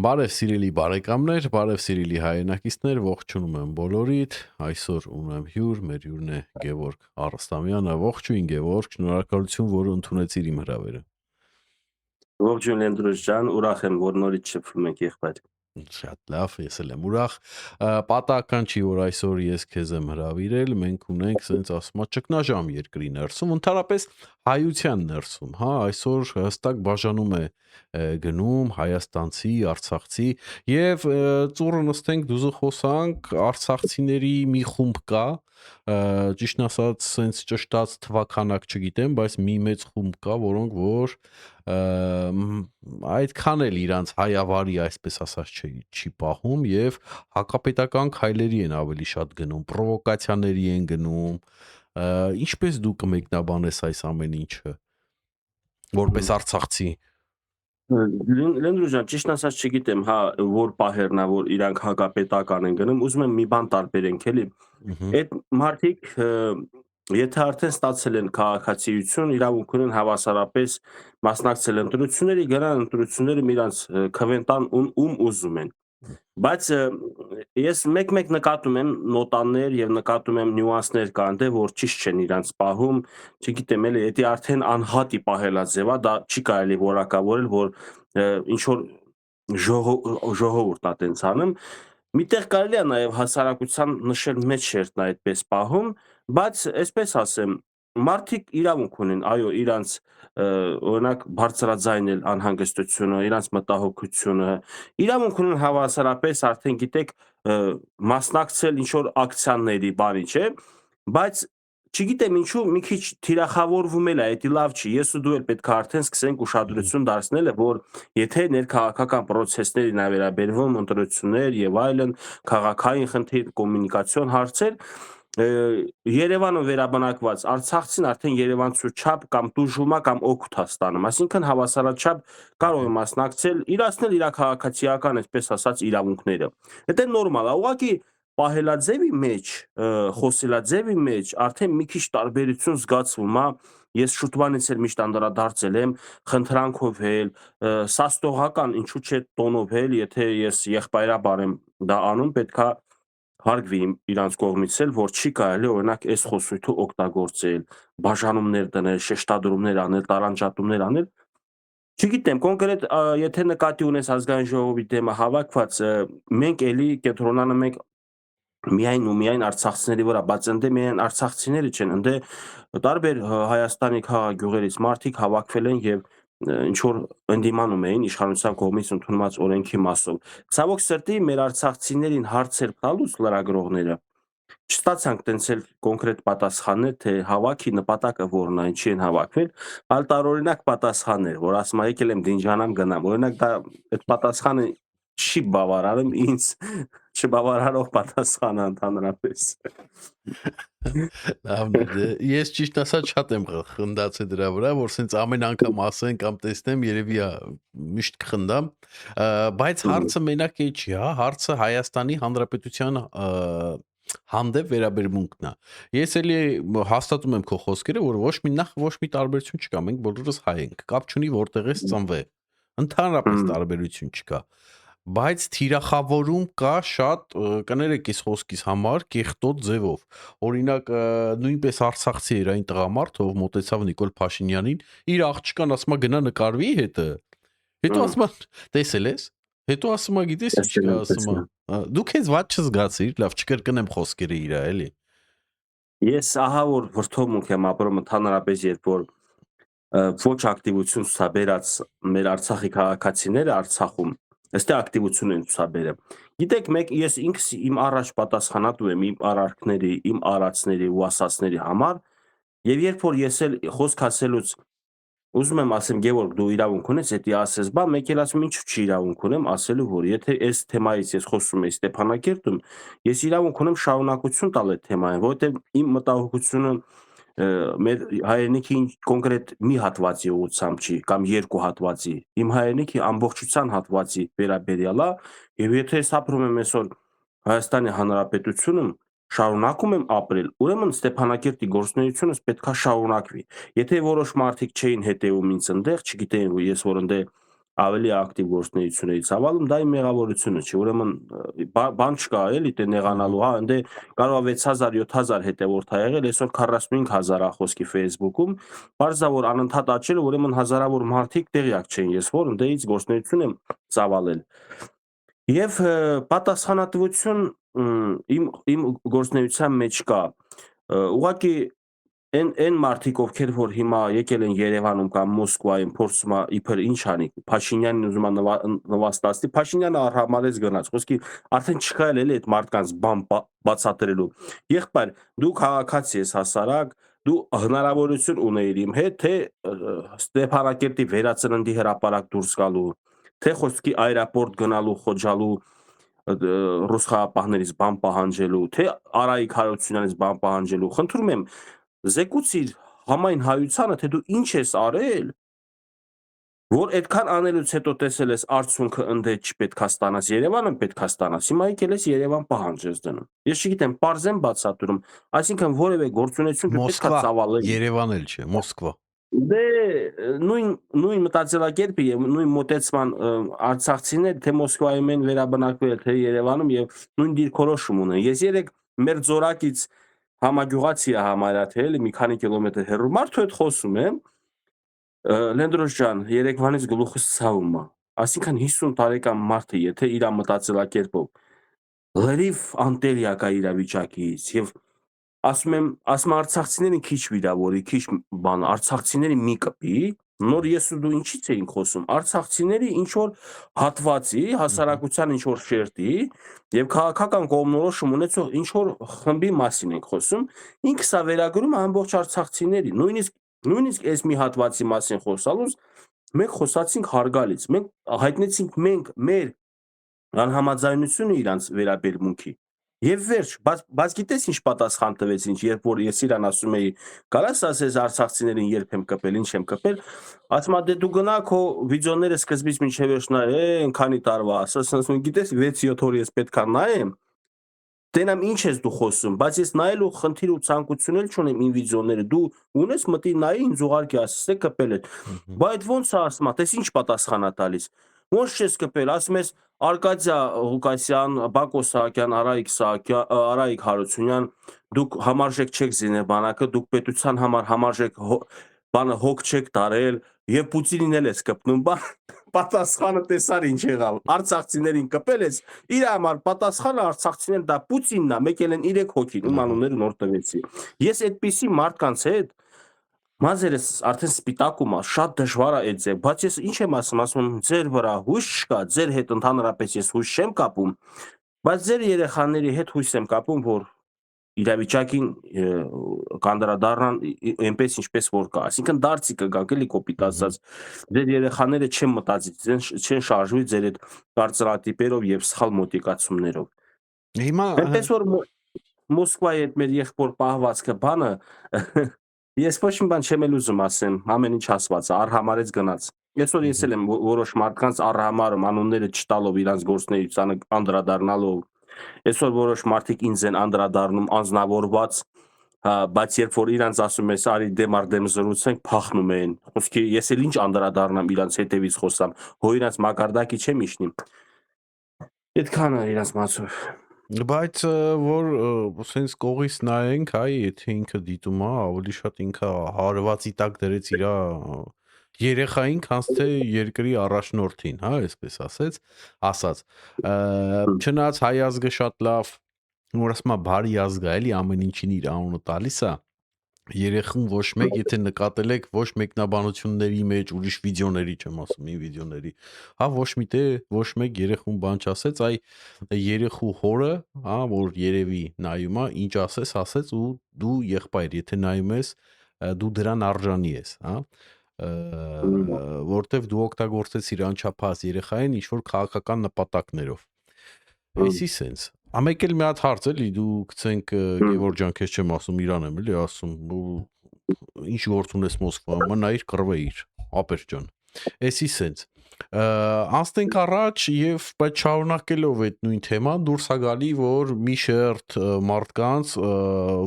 Բարև սիրելի բարեկամներ, բարև սիրելի հայրենակիցներ, ողջունում եմ բոլորիդ։ Այսօր ունեմ հյուր, մեր հյուրն է Գևորգ Արստամյանը։ Ողջույն Գևորգ, շնորհակալություն, որ ընդունեցիր իմ հրավերը։ Ողջույն Լենդրոս ջան, ուրախ եմ, որ նորից շփվում ենք եղբայր։ Շատ լավ, ես էլ եմ ուրախ։ Պատահական չի, որ այսօր ես քեզ եմ հրավիրել, մենք ունենք սենց ասում ճգնաժամ երկրի ներսում, ընդհանրապես հայության ներսում, հա, այսօր հստակ բաժանում է գնում հայաստանցի, արցախցի եւ ծուռը նստենք դուզը խոսանք, արցախցիների մի խումբ կա, ճիշտն ասած սենց ճշտած թվականակ չգիտեմ, բայց մի մեծ խումբ կա, որոնք որ այդքան էլ իրանց հայավարի այսպես ասած չի պահում եւ հակապետական քայլերի են ավելի շատ գնում, պրովոկացիաների են գնում, ինչպես դու կմեկնաբանես այս ամեն ինչը որպես արցախցի։ Լենդրոս ջան, ճիշտ ասած չգիտեմ, հա, որ պահերն է, որ իրանք հակապետական են գնում, ուզում եմ մի բան տարբերենք, էլի։ Այդ մարդիկ եթե արդեն ստացել են քաղաքացիություն, իրավունք ունեն հավասարապես մասնակցել ընտրությունների, գնան ընտրությունները իրանց քվենտան ում ուզում են։ Բայց ես մեկ-մեկ նկատում եմ նոտաներ եւ նկատում եմ նյուանսներ կան դե որ ճիշտ չեն իրանց պահում, չգիտեմ էլի, դա արդեն անհատի պահելաձև է, դա չի կարելի որակավորել, որ ինչ որ ժողովուրդ է տենց անում։ Միտեղ կարելի է նաեւ հասարակության նշել մեծ շերտն է այդպես պահում, բայց այսպես ասեմ, մարդիկ իրավունք ունեն, այո, իրանց օրինակ բարձրաձայնել անհանգստությունը, իրանց մտահոգությունը, իրավունք ունեն հավասարապես արդեն գիտեք մասնակցել ինչ որ ակցիաների, բանի, չէ, բայց չգիտեմ ինչու մի քիչ թիրախավորվում էլ է, դա լավ չի, ես ու դու էլ պետք է արդեն սկսենք ուշադրություն դարձնել, որ եթե ներքաղաքական process-ներին է վերաբերվում ընտրություններ եւ այլն, քաղաքային խնդիր, կոմունիկացիոն հարցեր, Երևանը վերաբնակված արցախցին արդեն երևանցու չափ կամ տուժումա կամ օգուտ է ստանում, այսինքն հավասարաչափ կարող է մասնակցել, իրացնել իր քաղաքացիական, այսպես ասած, իրավունքները։ Դա նորմալ է, ուղղակի պահելաձևի մեջ, խոսելաձևի մեջ արդեն մի քիչ տարբերություն զգացվում է, ես շուտվանից էլ միշտ անդրադարձել եմ, խնդրանքով էլ, սաստողական, ինչու՞ չէ տոնով էլ, եթե ես եղբայրաբար եմ դա անում, պետքա հարգվի իրանց կողմից էլ, որ չի կարելի օրինակ այս խոսույթը օգտագործել, բաժանումներ դնել, շեշտադրումներ անել, տարանջատումներ անել։ Չգիտեմ, կոնկրետ եթե նկատի ունես ազգային ժողովի դեմը հավաքված, մենք էլի կենտրոնանում ենք միայն ու միայն արցախցիների վրա, բայց ընդ միայն արցախցիները չեն, ընդ տարբեր Հայաստանի քաղաքագյուղերից մարդիկ հավաքվել են եւ ինչ որ ընդդիմանում էին իշխանության կողմից ընդունված օրենքի մասով։ Ցավոք սրտի մեր արցախցիներին հարցեր տալուց լրագրողները չստացանք տենց էլ կոնկրետ պատասխաններ, թե հավաքի նպատակը որն է, ինչի են հավաքվել, այլ տարօրինակ պատասխաններ, որ ասում եմ եկել եմ դինջանամ գնամ։ Օրինակ դա այդ պատասխանը չի բավարարում ինձ չբավարարող պատասխան ընդհանրապես։ Լավն է, ես ճիշտ ասած շատ եմ խնդացել դրա վրա, որ սենց ամեն անգամ ասեն կամ տեսնեմ, երևի միշտ կխնդամ, բայց հարցը մենակ է չի, հա, հարցը Հայաստանի Հանրապետության հանդեպ վերաբերմունքն է։ Ես էլի հաստատում եմ քո խոսքերը, որ ոչ մի տարբերություն չկա, մենք բոլորս հայ ենք, կապ չունի որտեղ ես ծնվել։ Ընդհանրապես տարբերություն չկա։ Բայց թիրախավորում կա շատ, կներեք ես խոսքիս համար, կեղտոտ ձևով։ Օրինակ, նույնպես արցախցի էր այն տղամարդ, ով մոտեցավ Նիկոլ Փաշինյանին, իր աղջկան ասում է գնա նկարվի հետը։ Հետո ասում է, տեսել ես։ Հետո ասում է, գիտես ինչ կա, ասում է, դու քեզ ված չզգացիր, լավ, չկրկնեմ խոսքերը իրա, էլի։ Ես ահա որ վրդովմունք եմ ապրում ընդհանրապես, երբ որ ոչ ակտիվություն ցուցաբերած մեր Արցախի քաղաքացիները Արցախում, այստեղ ակտիվություն են ցուցաբերել։ Գիտեք, ես ինքս իմ առաջ պատասխանատու եմ իմ արարքների, իմ արածների ու ասածների համար, եւ երբ որ ես էլ խոսք ասելուց ուզում եմ ասեմ, Գևորգ, դու իրավունք ունես, դա ասես, բա մեկ էլ ասում ինչու՞ չի իրավունք ունեմ ասելու, որ եթե այս թեմայից ես խոսում եմ Ստեփանակերտում, ես իրավունք ունեմ շարունակություն տալ այդ թեմային, որովհետեւ իմ մտահոգությունը մեր հայրենիքի կոնկրետ մի հատվածի ուղղությամբ չի կամ երկու հատվածի, իմ հայրենիքի ամբողջության հատվածի վերաբերյալ է, եւ եթե ես ապրում եմ այսօր Հայաստանի Հանրապետությունում, շարունակում եմ ապրել, ուրեմն Ստեփանակերտի գործունեությունս պետքա շարունակվի։ Եթե որոշ մարդիկ չէին հետևում ինձ ընդեղ, չգիտեին, որ ես որ ընդեղ ավելի ակտիվ գործունեություն էի ցավալում, դա իմ մեղավորությունը չի, ուրեմն բան չկա էլի դե նեղանալու, հա, ընդ կարող է 6000-7000 հետևորդ ա եղել, այսօր 45000 ա խոսքի Facebook-ում, բարձա որ անընդհատ աճել, ուրեմն հազարավոր մարդիկ տեղյակ չեն, ես որ ընդդեից գործունեություն եմ ցավալել։ Եվ պատասխանատվություն իմ գործունեության մեջ կա, ուղղակի Այն մարդիկ, ովքեր որ հիմա եկել են Երևանում կամ Մոսկվայում փորձում է իբր ինչ անի, Փաշինյանին ուզում է նվաստացնի, Փաշինյանը արհամարհեց գնաց, խոսքի արդեն չկա էլի այդ մարդկանց բան բացատրելու։ Եղբայր, դու քաղաքացի ես հասարակ, դու հնարավորություն ունեիր իմ հետ, թե Ստեփանակերտի վերածննդի հրապարակ դուրս գալու, թե խոսքի այրապորտ գնալու, խոջալու ռուս խաղապահներից բան պահանջելու, թե Արայիկ Հարությունյանից բան պահանջելու, խնդրում եմ զեկուցիր համայն հայությանը, թե դու ինչ ես արել, որ այդքան անելուց հետո տեսել ես արդյունքը ընդե չպետքա ստանաս, Երևանը պետքա ստանաս, հիմա եկել ես Երևան պահանջ ես դնում։ Ես չգիտեմ, պարզեմ բացատրում, այսինքն որևէ գործունեություն դու պետքա ծավալել։ Երևան էլ չէ, Մոսկվա։ Դե նույն մտածելակերպը եւ նույն մոտեցման արցախցիներ թե Մոսկվայում են վերաբնակվել, թե Երևանում եւ նույն դիրքորոշում ունեն։ Ես երեք մեր ձորակից համագյուղացի է համարյա թե էլի մի քանի կիլոմետր հեռու մարդու հետ խոսում եմ, Լենդրոս ջան, երեկվանից գլուխս ցավում է։ Այսինքն 50 տարեկան մարդը, եթե իր մտածելակերպով լրիվ անտելյա կա իրավիճակից եւ ասում արցախցիներին քիչ վիրավորի, քիչ բան, արցախցիների մի կպի, նոր ես ու դու ինչից էինք խոսում, արցախցիների ինչ որ հատվածի, հասարակության ինչ որ շերտի եւ քաղաքական կողմնորոշում ունեցող ինչ որ խմբի մասին ենք խոսում, ինքը սա վերագրում է ամբողջ արցախցիների, նույնիսկ այս մի հատվածի մասին խոսալուց մենք խոսացինք հարգալից, մենք հայտնեցինք մեր անհամաձայնությունը իրանց վերաբերմունքի։ Եվ վերջ, բայց գիտես ինչ պատասխան տվեցին, երբ որ ես իրան ասում էի, կարաս ասես արցախցիներին երբ եմ կպել, ինչ եմ կպել, ասում դե դու գնա քո վիդեոները սկզբից մինչև վերջ նայ, քանի տարվա, ասում գիտես 6-7 օր ես պետքա նայեմ, տենամ ինչ ես դու խոսում, բայց ես նայելու խնդիր ու ցանկություն էլ չունեմ իմ վիդեոները, դու ունես մտի նայի ինձ ուղարկի ասես է կպել ես, բայց ոնց է ասում, տես ինչ պատասխան է տալիս, ոնց չես կպել, ասում ես Արկադիա Ղուկասյան, Բակո Սահակյան, Արայիկ Հարությունյան, դուք համարժեք չեք զինեբանակը, դուք պետության համար համարժեք բանը հոգ չեք տարել եւ Պուտինին էլ ես կպնում, պատասխանը տեսար ինչ եղավ, արցախցիներին կպել ես, իր համար պատասխանը արցախցիներն դա Պուտինն է, մեկել են 3 հոգին, ում անունները նոր տվեցի։ Ես այդպիսի մարդկանց հետ մազերս արդեն սպիտակում է, շատ դժվար է այդ ձև, բայց ես ինչ եմ ասում ձեր վրա հույս չկա, ձեր հետ ընդհանրապես ես հույս չեմ կապում, բայց ձեր երեխաների հետ հույս եմ կապում, որ իրավիճակին կանդրադառնան այնպես ինչպես որ կա, այսինքն դարձի կգաք էլի կոպիտ ասած, ձեր երեխաները չեն մտածի, չեն շարժվի ձեր այդ կարծրատիպերով եւ սխալ մոտիկացումներով։ Հիմա այնպես որ Մոսկվայի այդ մեր եղբոր պահվածքը բանը ես ոչ մի բան չեմ էլ ուզում ասեմ, ամեն ինչ ասված է, արհամարեց գնաց։ Այսօր ես էլ եմ որոշ մարդկանց արհամարում անունները չտալով իրանց գործունեությանը անդրադառնալով, այսօր որոշ մարդիկ ինձ են անդրադառնում անձնավորված, բայց երբ որ իրանց ասում ես արի դեմարդեմ զրուցենք, փախնում են։ Խոսքի ես էլ ինչ անդրադառնամ իրանց հետևից խոսամ, հո իրանց մակարդակի չեմ իշնի։ Այդքան է իրանց մասով։ Բայց որ սենց կողից նայենք, այ եթե ինքը դիտում է, ավելի շատ ինքը հարվածի տակ դրեց իր երեխային, քանց թե երկրի առաջնորդին, հա, այսպես ասած, չնայած հայ ազգը շատ լավ, որ ասում է բարի ազգ է, էլի ամեն ինչին իր անունը տալիս է, երեխուն ոչ մեկ, եթե նկատել եք ոչ մեկնաբանությունների մեջ, ուրիշ վիդեոների չեմ ասում, իմ վիդեոների, հա, ոչ մեկ երեխուն բան չասեց, այ երեխու հորը, հա, որ երևի նայում է, ինչ ասեց ու դու եղբայր, եթե նայում ես, դու դրան արժանի ես, հա, որտեվ դու օգտագործեցիր անչափահաս երեխային ինչ որ քաղաքական նպատակներով։ Էսի սենց։ Ամեկ էլ մի հատ հարց էլի, դու գցենք Գևորգ ջան, քեզ չեմ ասում, իրան եմ էլի ասում, ինչ գործ ունես Մոսկվայում, մնայիր կռվեիր, ապեր ջան։ Էսի սենց։ Անցնենք առաջ եւ բայց շարունակելով այդ նույն թեման դուրս է գալի, որ մի շերտ մարդկանց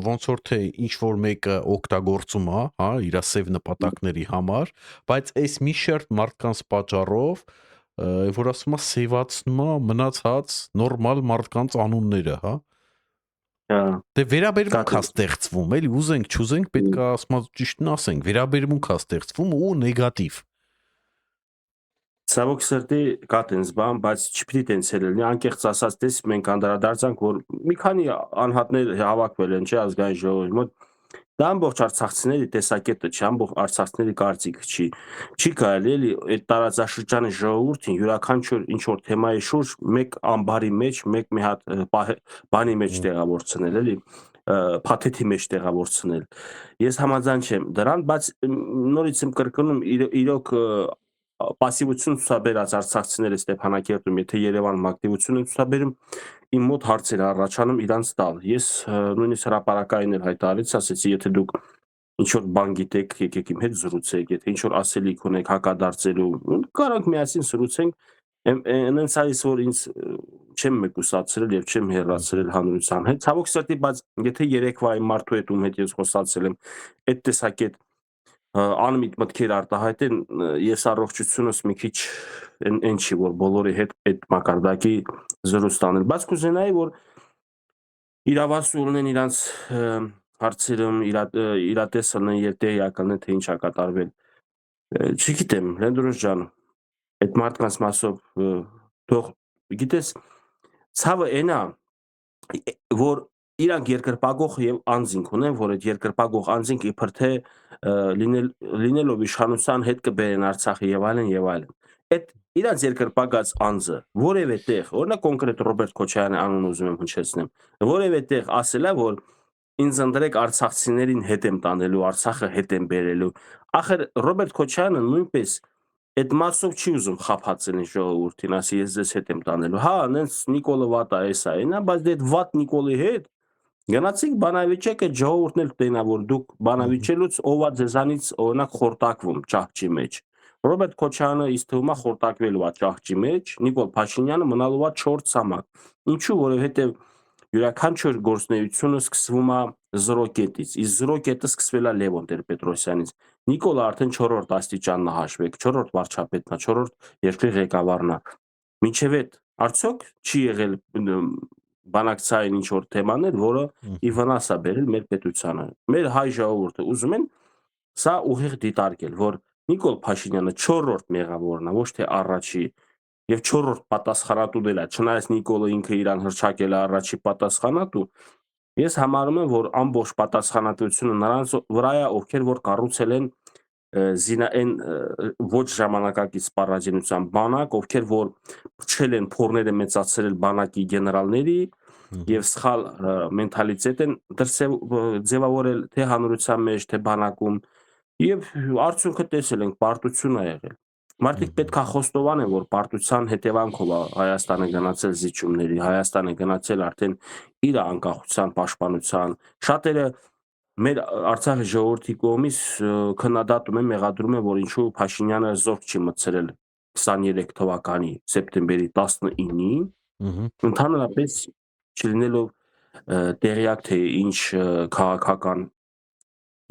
ոնց որ թե ինչ որ մեկը օգտագործում է, հա, իր սև նպատակների համար, բայց այս մի շերտ մարդկանց պատճառով որ ասում է սեվացնում է մնացած նորմալ մարդկանց անունները, հա։ Դե վերաբերմունք է ստեղծվում, էլի ուզենք, չուզենք, պետք է ասում ճիշտն ասենք, վերաբերմունք է ստեղծվում ու նեգատիվ։ Ցավոք սրտի կա տենց բան, բայց չպիտի տենց լինի, անկեղծ ասած, դες մենք անդրադարձանք, որ մի քանի անհատներ հավաքվել են, չէ, ազգային ժողովի մոտ, դա ամբողջ արցախցիների տեսակետը չի, ամբողջ արցախցիների կարծիքը չի կարելի էլի այդ տարածաշրջանի ժողովուրդին յուրաքանչյուր ինչ որ թեմայի շուրջ մեկ ամբարի մեջ, մի հատ բանի մեջ տեղավորցնել, էլի փաթեթի մեջ տեղավորցնել։ Ես համաձայն չեմ դրան, բայց նորից եմ կրկնում, իրոք պասիվություն ցուցաբերած արցախցիները Ստեփանակերտում, եթե Երևանում ակտիվություն են ցուցաբերում, իմ մոտ հարցեր առաջանում իրանց տալ։ Ես նույնիսկ հրապարակային էլ հայտարարից ասեցի, եթե դուք ինչ որ բան գիտեք, եկեք իմ հետ զրուցեք, եթե ինչ որ ասելիք ունեք հակադարձելու, կարանք միասին զրուցենք, այնց այս որ ինձ չեմ մեկուսացրել եւ չեմ հեռացրել հանրության հետ։ Ցավոք սրտի, բայց եթե երեկվա այն մարդու հետ ում հետ ես խոսացել եմ, այդ տեսակետ անմիտ մտքեր արտահայտեն, ես առողջությունս մի քիչ այն չի, որ բոլորի հետ այդ մակարդակի զրույց տանել, բայց կուզենայի, որ իրավասու ունեն իրանց հարցերում իրատեսը լինեն եւ տեղյակ լինեն, թե ինչ է կատարվել։ Չգիտեմ, Լենդրոս ջան, այդ մարդկանց մասով թող գիտես, ցավը այնա, որ իրանք երկրպագող եւ անձինք ունեն, որ այդ երկրպագող անձինք իբր թե լինելով իշխանության հետ կբերեն Արցախը եւ այլն եւ այլն։ Այդ իրանց երկրպագած անձը որևէ տեղ, օրինակ կոնկրետ Ռոբերտ Քոչարյանի անուն ուզում եմ հնչեցնեմ, որևէ տեղ ասելա, որ ինձ ընտրեք արցախցիներին հետ եմ տանելու, Արցախը հետ եմ բերելու։ Ախր Ռոբերտ Քոչարյանը նույնպես այդ մասով չի ուզում խափացնել ժողովրդին, ասի ես ձեզ հետ եմ տանելու։ Հա, նենց Նիկոլը վատա էսա այնա, բայց այդ վատ Նիկոլի հետ գնացինք բանավիճեք, այդ ժողովուրդն էլ տենա, որ դուք բանավիճելուց ով է ձեզանից օրինակ խորտակվում ճահճի մեջ։ Ռոբերտ Քոչարյանը իսկ թվում է խորտակվելու է ճահճի մեջ, Նիկոլ Փաշինյանը մնալու է 4 ցամաք։ Ինչու, որովհետև յուրաքանչյուր գործնեությունը սկսվում է 0 կետից, իսկ 0 կետը սկսվել է Լևոն Տեր-Պետրոսյանից։ Նիկոլը արդեն 4-րդ աստիճանն է հաշվեք, 4-րդ վարչապետն է, 4-րդ երկրի ղեկավարն է։ Մինչև այդ արդյոք չի եղել բանակցային ինչ որ թեմաներ, որը ի վնաս է բերել մեր պետությանը։ Մեր հայ ժողովուրդը ուզում են սա ուղիղ դիտարկել, որ Նիկոլ Փաշինյանը 4-րդ մեղավորն է, ոչ թե առաջի, եւ 4-րդ պատասխանատուն էլ է, չնայած Նիկոլը ինքը իրան հրճակել է առաջի պատասխանատու, ես համարում եմ, որ ամբողջ պատասխանատվությունը նրանց վրա է, ովքեր որ կառուցել են այն ոչ ժամանակակից սպառազինության բանակ, ովքեր որ փչել են փորները մեծացրել բանակի գեներալների եւ սխալ մենթալիտետ են ձևավորել թե հանրության մեջ, թե բանակում, եւ արդյունքը տեսել ենք, պարտություն է եղել։ Մարդիկ պետք է խոստովանեն, որ պարտության հետևանքով է Հայաստանը գնացել զիջումների, Հայաստանը գնացել արդեն իր անկախության պաշտպանության։ Շատերը մեր Արցախի ժողովրդի կողմից քննադատում են, մեղադրում են, որ ինչու Փաշինյանը զորք չի մտցրել 23 թվականի սեպտեմբերի 19-ին, ընդհանրապես չլինելով տեղյակ, թե ինչ քաղաքական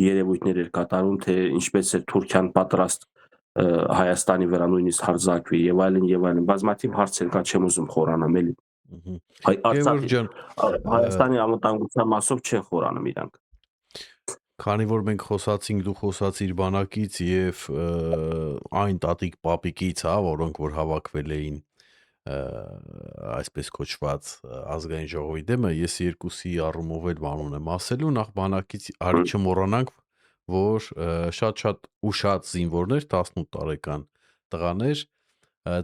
երևույթներ էր կատարում, թե ինչպես է Թուրքիան պատրաստ Հայաստանի վրա նույնիսկ հարձակվի եւ այլն, բազմաթիվ հարցեր կա, չեմ ուզում խորանամ էլի։ Հայաստանի անվտանգության մասով չեն խորանում իրանք։ Քանի որ մենք խոսացինք, դու խոսացիր բանակից եւ այն տատիկ պապիկից, հա, որոնք որ հավաքվել էին այսպես կոչված ազգային ժողովի դեմը, ես երկուսի առումով էլ բան ունեմ ասելու, նախ բանակից արի չմոռանանք, որ շատ-շատ ուշած զինվորներ, 18 տարեկան տղաներ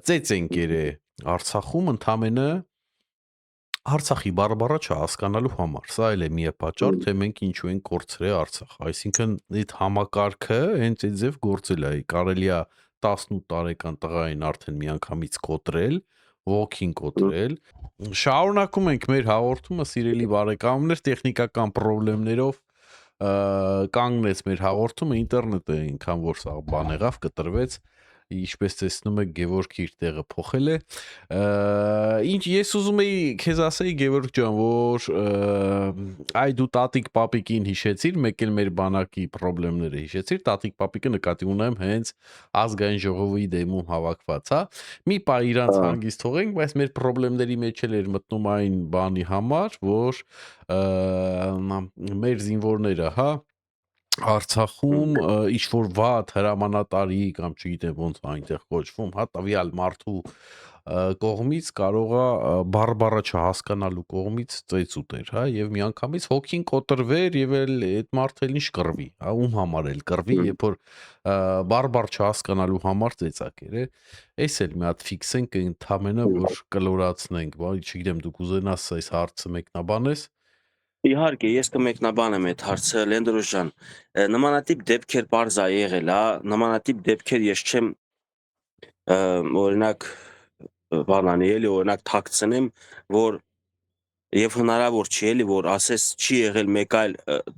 ծեծ են կերել Արցախում ընդամենը Արցախի բարբառը չհասկանալու համար, սա էլ է միապատճառ, թե մենք ինչու ենք կորցրել Արցախ, այսինքն այդ համակարգը հենց այդ ձև գործել է, կարելի է 18 տարեկան տղային արդեն միանգամից կոտրել, ոգին կոտրել, շարունակում ենք մեր հաղորդումը, սիրելի բարեկամներ, տեխնիկական պրոբլեմներով կանգնեց մեր հաղորդումը, ինտերնետը այնքան որ սա բան եղավ, կտրվեց, Ինչպես տեսնում եք, Գևորգը իր տեղը փոխել է։ Ինչ ես ուզում էի քեզ ասեի, Գևորգ ջան, որ այ դու տատիկ պապիկին հիշեցիր, մեկ էլ մեր բանակի խնդիրները հիշեցիր, տատիկ պապիկը նկատի ունեմ հենց ազգային ժողովի դեմում հավաքված, հա։ Մի պա իրանց հանգիստ թողենք, բայց մեր խնդիրների մեջ էլ էր մտնում այն բանի համար, որ մեր զինվորները, հա, Արցախում ինչ որ վատ հրամանատարի կամ չգիտեմ ոնց այնտեղ կոչվում, հա, տվյալ մարդու կողմից կարողա բարբառը չհասկանալու կողմից ծեծուտեր, հա, եւ միանգամից հոգին կոտրվեր եւ էլ այդ մարդը էլ ինչ կռվի, հա, ում համար էլ կռվի, երբ որ բարբառ չհասկանալու համար ծեծակեր է։ Էս էլ մի հատ ֆիքսենք ընդամենը որ կլորացնենք, բա չգիտեմ դու կուզենաս այս հարցը մեկնաբանես։ Իհարկե, ես կմեկնաբանեմ այդ հարցը, Լենդրոս ջան, նմանատիպ դեպքեր պարզ է եղել, հա, նմանատիպ դեպքեր ես չեմ օրինակ բանանի էլի օրինակ թաքցնեմ, որ եւ հնարավոր չի էլի որ ասես չի եղել մեկ այլ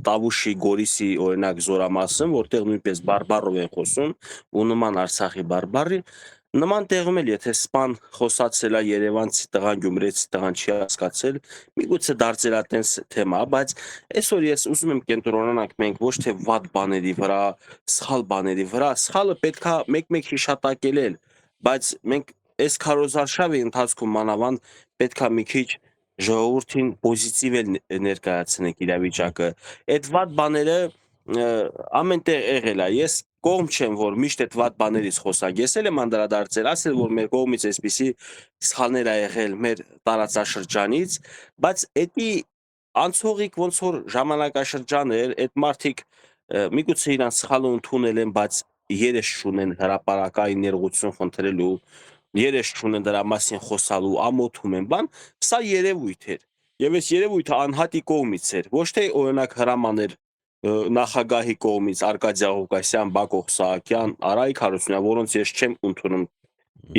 Տավուշի Գորիսի օրինակ զորամասում, որտեղ նույնպես բարբառով են խոսում ու նման Արցախի բարբառի նման տեղում էլ եթե սպան խոսացել է Երևանցի տղան, Գյումրեցի տղան չի հասկացել, միգուցե դարձել է տենց թեմա, բայց այսօր ես ուզում եմ կենտրոնանանք մենք ոչ թե վատ բաների վրա, սխալ բաների վրա, սխալը պետքա մեկ-մեկ հիշատակել, բայց մենք այս քարոզարշավի ընթացքում մանավանդ պետքա մի քիչ ժողովրդին պոզիտիվ էլ ներկայացնենք իրավիճակը։ Այդ վատ բաները ամեն տեղ եղել է։ Ես կողմ չեմ, որ միշտ այդ վատ բաներից խոսակ։ Ես էլ եմ անդրադարձել, ասել, որ մեր կողմից այսպիսի սխալներ ա եղել մեր տարածաշրջանից, բայց էդի անցողիկ ոնց որ ժամանակաշրջան էր, այդ մարդիկ միգուցե իրանց սխալը ընդունել են, բայց երես չունեն հրապարակային ներողություն խնդրելու, երես չունեն դրա մասին խոսալու, ամոթում են բան, սա երևույթ էր։ Եվ այս երևույթը անհատի կողմից էր, ոչ թե օրինակ հրամաներ նախագահի կողմից Արկադիա Ղուկասյան, Բակո Սահակյան, Արայիկ Հարությունյան, որոնց ես չեմ ընդունում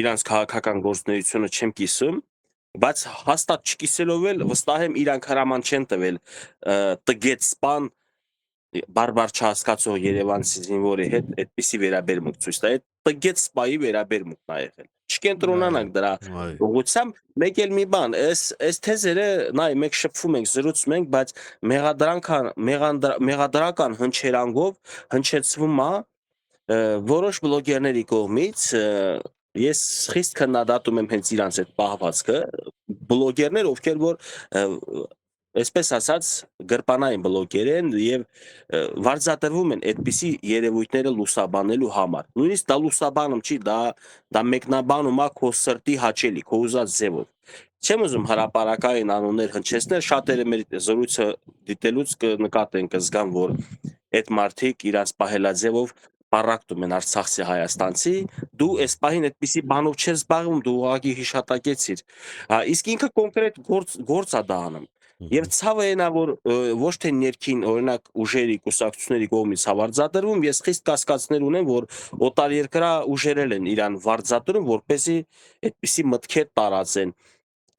իրանց քաղաքական գործունեությունը չեմ կիսում, բայց հաստատ չկիսելով էլ վստահ եմ իրանք հրաման չեն տվել տգետ սպան բարբար չհասկացող Երևանցի զինվորի հետ այդպիսի վերաբերմունք ցույց տա, այդ տգետ սպայի վերաբերմունքն ա եղել։ Չկենտրոնանանք դրա ուղղությամբ, մեկ էլ մի բան, այս թեզերը, նայ, մենք շփվում ենք, զրուցում ենք, բայց մեղադրական հնչերանգով հնչեցվում է որոշ բլոգերների կողմից, ես խիստ քննադատում եմ հենց իրանց այդ պահվածքը, բլոգերներ, ովքեր որ այսպես ասած գրպանային բլոգեր են եւ վարձատրվում են այդպիսի երևույթները լուսաբանելու համար։ Նույնիսկ դա լուսաբանում չի, դա մեկնաբանում է քո սրտի հաճելի, քո ուզած ձևով։ Չեմ ուզում հրապարակային անուններ հնչեցնել, շատերը մեր զրույցը դիտելուց կնկատեն, կզգան, որ այդ մարդիկ իրանց պահելաձևով պարակտում են Արցախցի հայաստանցի, դու այս պահին այդպիսի բանով չես զբաղվում, դու ուղղակի հիշատակեցիր։ Իսկ ինքը կոնկրետ գործ է դա անում։ Եվ ցավը այնա, որ ոչ թե ներքին օրինակ ուժերի կուսակցությունների կողմից հավարձատրվում, ես խիստ կասկածներ ունեմ, որ օտարերկրյա ուժերել են իրան վարձատրում, որպեսզի այդպիսի մտքեր տարածեն։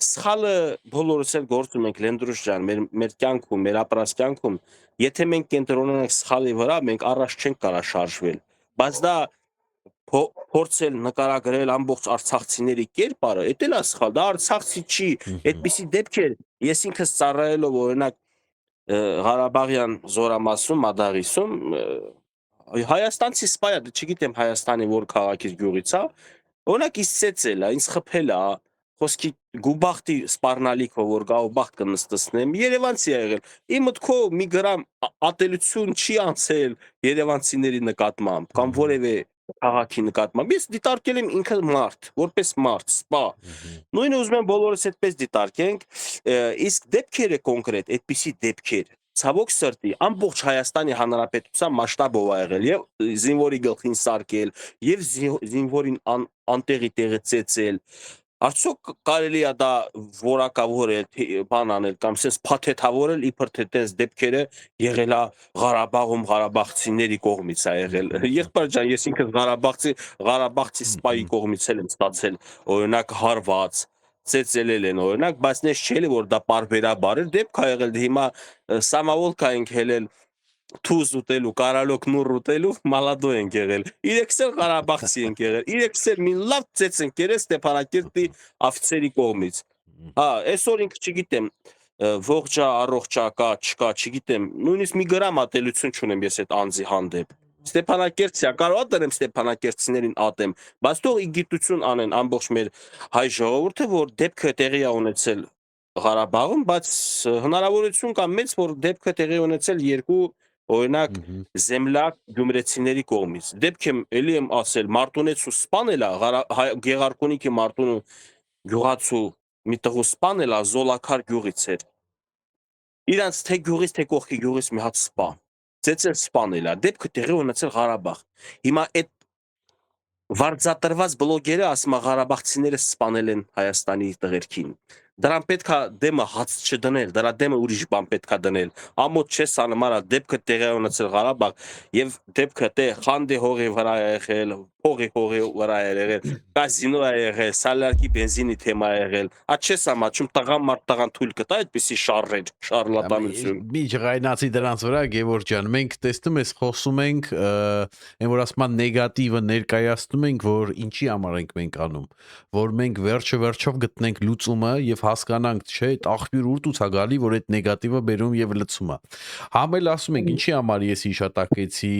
Սխալը բոլորս էլ գործում ենք Լենդրուս ջան, մեր կյանքում, մեր ապրած կյանքում, եթե մենք կենտրոնանանք սխալի վրա, մենք առաջ չենք կարա շարժվել։ Բայց դա փորձել նկարագրել ամբողջ արցախցիների կերպարը, դա էլ է սխալ, դա արցախցի չի, այդպիսի դեպքեր ես ինքս ծառայելով օրինակ Ղարաբաղյան զորամասում, Մադաղիսում Հայաստանցի սպայա, չգիտեմ Հայաստանի որ քաղաքից գյուղից է, օրինակ ինձ ծեծել է, ինձ խփել է, խոսքի գուբախտի սպառնալիքով որ գա ու բախտ կնստեցնեմ, Երևանցի է եղել։ Իմ մտքով մի գրամ ատելություն չի անցել Երևանցիների նկատմամբ կամ որևէ քաղաքի նկատմամբ։ Ես դիտարկել եմ ինքը մարդ, որպես մարդ, սպա։ Նույնը ուզում եմ բոլորս այդպես դիտարկենք, իսկ դեպքերը կոնկրետ, այդպիսի դեպքեր ցավոք սրտի ամբողջ Հայաստանի Հանրապետության մասշտաբով ա եղել եւ զինվորի գլխին սարքել եւ զինվորին անտեղի տեղը ծեծել։ Արդյոք կարելի է դա որակավորել, բան անել կամ sense փաթեթավորել իբր թե տես դեպքերը եղել է Ղարաբաղում ղարաբաղցիների կողմից է եղել։ Եղբայր ջան, ես ինքս Ղարաբաղցի սպայի կողմից եմ ստացել օրինակ հարված, ծեծելել են օրինակ, բայց նես չէ՞ որ դա պարբերաբար է դեպք ա եղել, հիմա Սամավոլկա ենք հելել թուզ ուտելու, կարալոք նուռ ուտելու մալադո են եղել։ Իրեքս էլ Ղարաբաղցի են եղել։ Իրեքս էլ մի լավ ծեծ են եղել Ստեփանակերտի աֆիցերի կողմից։ Հա, այսօր ինքը չգիտեմ, ողջա, առողջա կա, չկա, չգիտեմ, նույնիսկ մի գրամ ատելություն չունեմ ես այդ անձի հանդեպ։ Ստեփանակերտցիա, կարող է դրեմ Ստեփանակերտցիներին ատեմ, բայց թող ի գիտություն անեն ամբողջ մեր հայ ժողովուրդը, որ դեպքը տեղի է ունեցել Ղարաբաղում, բայց հնարավորություն կա մեծ, որ դեպքը տեղի ունեցել երկու օրինակ զեմլակ գյումրեցիների կողմից։ Դեպք եմ էլի եմ ասել, Մարտունեցու սպանելա, Գեղարքունիքի Մարտունու գյուղացու մի տղու սպանելա Զոլակար գյուղից էր։ Իրանց թե գյուղից, թե կողքի գյուղից մի հատ սպա։ Ծեծել սպանելա, դեպքը տեղի ունեցել Ղարաբաղ։ Հիմա այդ վարձատրված բլոգերը ասում է Ղարաբաղցիները սպանել են Հայաստանի տղերքին։ Դրան պետքա դեմը հաց չդնել, դրա դեմը ուրիշ բան պետքա դնել։ Ամոթ չես անում, արա դեպքը տեղի ունեցել Ղարաբաղ եւ դեպքը թե խանդի հողի վրա է եղել, փողի հողի վրա է եղել, կազինո է եղել, սալարկի բենզինի թեմա է եղել։ Ա չես ամաչում տղան մարդ տղան թույլ կտա այդպիսի շարժեր, շարլատանություն։ Մի ջղայնացի դրանց վրա Գևորգ ջան, մենք տեսնում ես խոսում ենք, այն որ ասում են նեգատիվը ներկայացնում ենք, որ ինչի համար ենք մենք անում, որ մենք վերջով գտնենք լուծումը եւ հասկանանք, չէ, այդ աղբյուր ուրտուց է գալի, որ այդ նեգատիվը բերում եւ լցում է։ Համ էլ ասում ենք, ինչի համար ես հիշատակեցի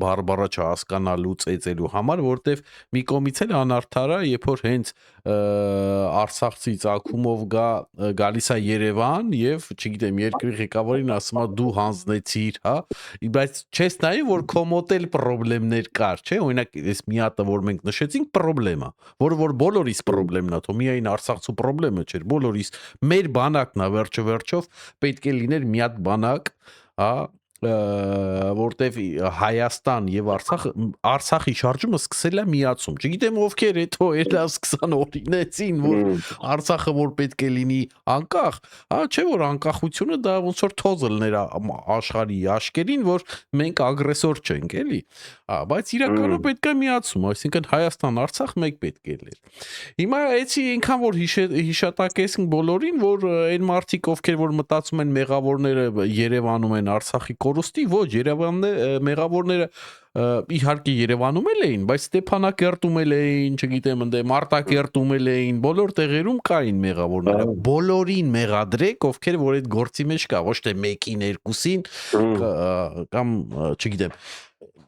բարբառը չհասկանալու, ծեծելու համար, որտեվ մի կողմից էլ անարդար է, երբ որ հենց Արցախցի ցակումով գալիս է Երևան եւ չգիտեմ երկրի ղեկավարին ասում է դու հանձնեցիր, հա, բայց չես նայի որ քո մոտ էլ խնդիրներ կար, չէ, օրինակ այս մի հատը որ մենք նշեցինք խնդրեմա, որ բոլորիս խնդրեմն է, թո միայն Արցախցու խնդրեմը չէր, բոլորիս մեր բանակն է վերջով պետք է լիներ մի հատ բանակ, հա, որտեվ Հայաստան եւ Արցախի շարժումը սկսել է միացում։ Չգիտեմ ովքեր հետո էլա սկսան օրինեցին, որ Արցախը որ պետք է լինի անկախ, հա, չէ որ անկախությունը դա ոնց որ թոզլներ աշխարհի աշկերին, որ մենք ագրեսոր չենք, էլի։ Հա, բայց իրականում պետք է միացում, այսինքն Հայաստան-Արցախ մեկ պետք է լիներ։ Հիմա էցի այնքան որ հիշատակեցինք բոլորին, որ այն մարդիկ ովքեր որ մտածում են մեղավորները Երևանում են Արցախի կորուստի, ոչ, մեղավորները իհարկե Երևանում էլ էին, բայց Ստեփանակերտում էլ էին, չգիտեմ, ընդ Մարտակերտում էլ էին, բոլոր տեղերում կային մեղավորները։ Բոլորին մեղադրեք, ովքեր որ այդ գործի մեջ կա, ոչ թե մեկին, երկուսին կամ չգիտեմ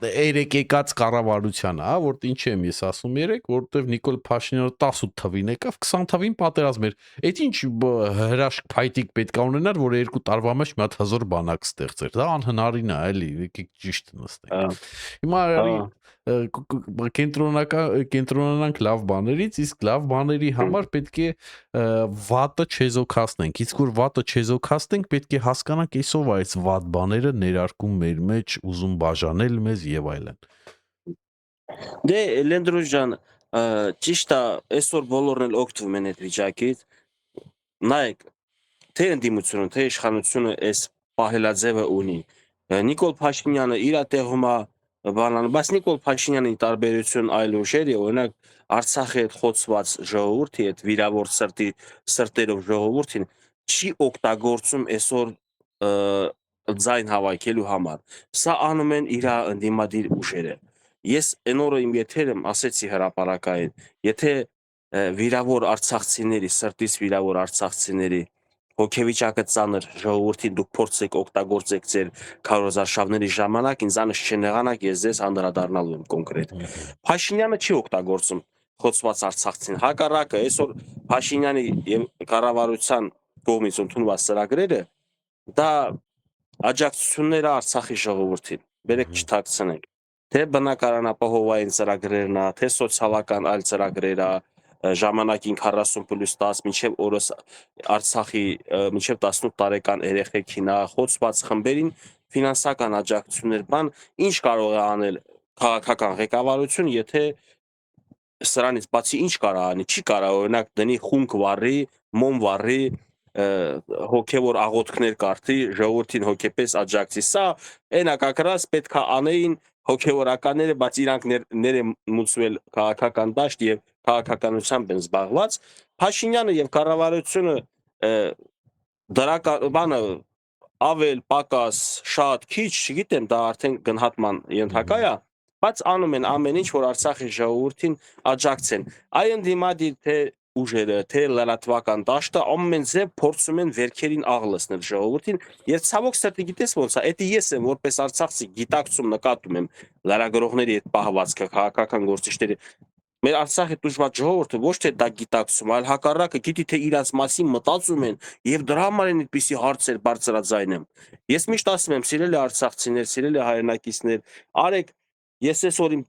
երեք եկած կառավարությանը, հա, որ ինչի եմ ես ասում երեք, որովհետև Նիկոլ Փաշինյանը 18 թվին եկավ, 20 թվին պատերազմ էր։ Այդ ինչ հրաշք փայտիկ պետք է ունենար, որ 2 տարվա մեջ մի հատ հազար բանակ ստեղծեր։ Դա անհնարին է, էլի, եկեք ճիշտ նստենք։ Հիմա կենտրոնանանք լավ բաներից, իսկ լավ բաների համար պետք է վատը չեզոքացնենք։ Իսկ որ վատը չեզոքացնենք, պետք է հասկանանք այսով այս վատ բաները ներարկում մեր մեջ, ուզում բաժանել մեզ եւ այլն։ Դե Լենդրոս ջան, ճիշտ է, այսօր բոլորն էլ օգտվում են այդ վիճակից։ Նայեք, թե ընդդիմությունը, թե իշխանությունը այս պահելաձևը ունի։ Նիկոլ Փաշինյանը իր տեղում է բանան, բայց Նիկոլ Փաշինյանի տարբերություն այլ ուժերի, օրինակ Արցախի այդ խոցված ժողովրդի, այդ վիրավոր սրտերով ժողովրդին չի օգտագործում այսօր ձայն հավաքելու համար։ Սա անում են իր ընդդիմադիր ուժերը։ Ես այն օրը իմ եթերում ասեցի հրապարակային, եթե վիրավոր արցախցիների, սրտից վիրավոր արցախցիների հոգեվիճակը ծանր ժողովրդին դուք փորձեք օգտագործեք ձեր քարոզարշավների ժամանակ, ինձանից չնեղանաք, ես ձեզ անդրադառնալու եմ կոնկրետ։ Փաշինյանը չի օգտագործում խոցված արցախցին, հակառակը այսօր Փաշինյանի եւ կառավարության կողմից ընդունված ծրագրերը դա աջակցություններ է Արցախի ժողովրդին։ Բերեք չթաքցնենք։ Թե բնակարանապահովային ծրագրերն է, թե սոցիալական այլ ծրագրեր է, ժամանակին 40+10 մինչև օրս Արցախի մինչև 18 տարեկան երեխեքին է, խոցված խմբերին ֆինանսական աջակցություններ, բան, ինչ կարող է անել քաղաքական ղեկավարություն, եթե սրանից բացի ինչ կարող անի, չի կարող օրինակ դնի խունկ վառի, մոմ վառի, հոգևոր աղոթքներ կարդի, ժողովրդին հոգեպես աջակցի։ Սա այնա կակրած պետք է անեին հոգևորականները, բայց իրանք ներմուծվել քաղաքական դաշտ եւ քաղաքականությամբ են զբաղված։ Փաշինյանը եւ կառավարությունը դրա բանը ավել, պակաս, շատ, քիչ, չգիտեմ, դա արդեն գնահատման ենթակա է, բայց անում են ամեն ինչ, որ Արցախի ժողովրդին աջակցեն։ Այ ընդդիմադիր թե ուժերը, թե լրատվական դաշտը ամեն ձև փորձում են վերքերին աղ լցնել ժողովրդին, եւ ցավոք սրտի գիտես ոնց է, դա ես եմ որպես արցախցի գիտակցում նկատում եմ լրագրողների այդ պահվածքը, քաղաքական գործիչների մեր Արցախի դժվար ժողովուրդը ոչ թե դա գիտակցում, այլ հակառակը գիտի թե իրաց մասին մտածում են եւ դրա համար են այդպիսի հարցեր բարձրաձայնում։ Ես միշտ ասում եմ, սիրելի արցախցիներ, սիրելի հայրենակիցներ, արեք, ես այսօր իմ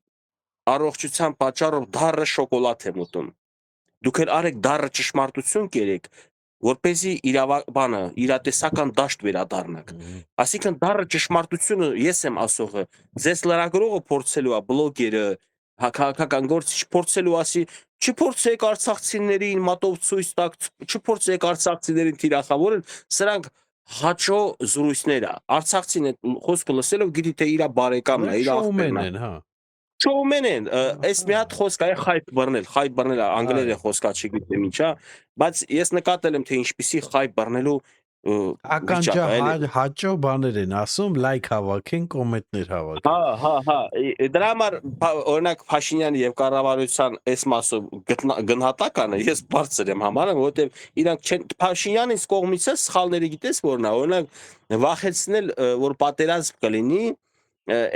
առողջության պատճառով դառը շոկոլադ եմ ուտում։ Դուք էլ արեք դառը ճշմարտություն կերեք, որպեսզի բանը իրատեսական դաշտ վերադառնաք։ Այսինքն դառը ճշմարտությունը ես եմ ասողը, ձեզ լրագրողը փորձելու է, բլոգերը, քաղաքական գործիչ փորձելու ասի, չփորձեք արցախցիներին մատով ցույց տակ, չփորձեք արցախցիներին թիրախավորել, սրանք հաճո զրույցներ է։ Արցախցին այդ խոսքը լսելով գիտի թե իր բարեկամն է, իր աղբերն է։ են, հա։ Շոումեն են, այս մի հատ խոսք է խայբ բռնել, անգլերեն խոսքա չգիտեմ ինչա, բայց ես նկատել եմ թե ինչպիսի խայբ բռնելու վիճակ է, էլի։ Հաճո բաներ են ասում, լայք հավաքեն, կոմենտներ Հա, հավաքեն։ հա, դրա համար օրինակ Փաշինյանի եւ կառավարության այս մասով գնահատականը ես բարձր եմ համարում, որովհետեւ իրանք չեն Փաշինյանից կողմից է սխալները գիտես որն է, օրինակ վախեցնել, որ պատերազմ կլինի,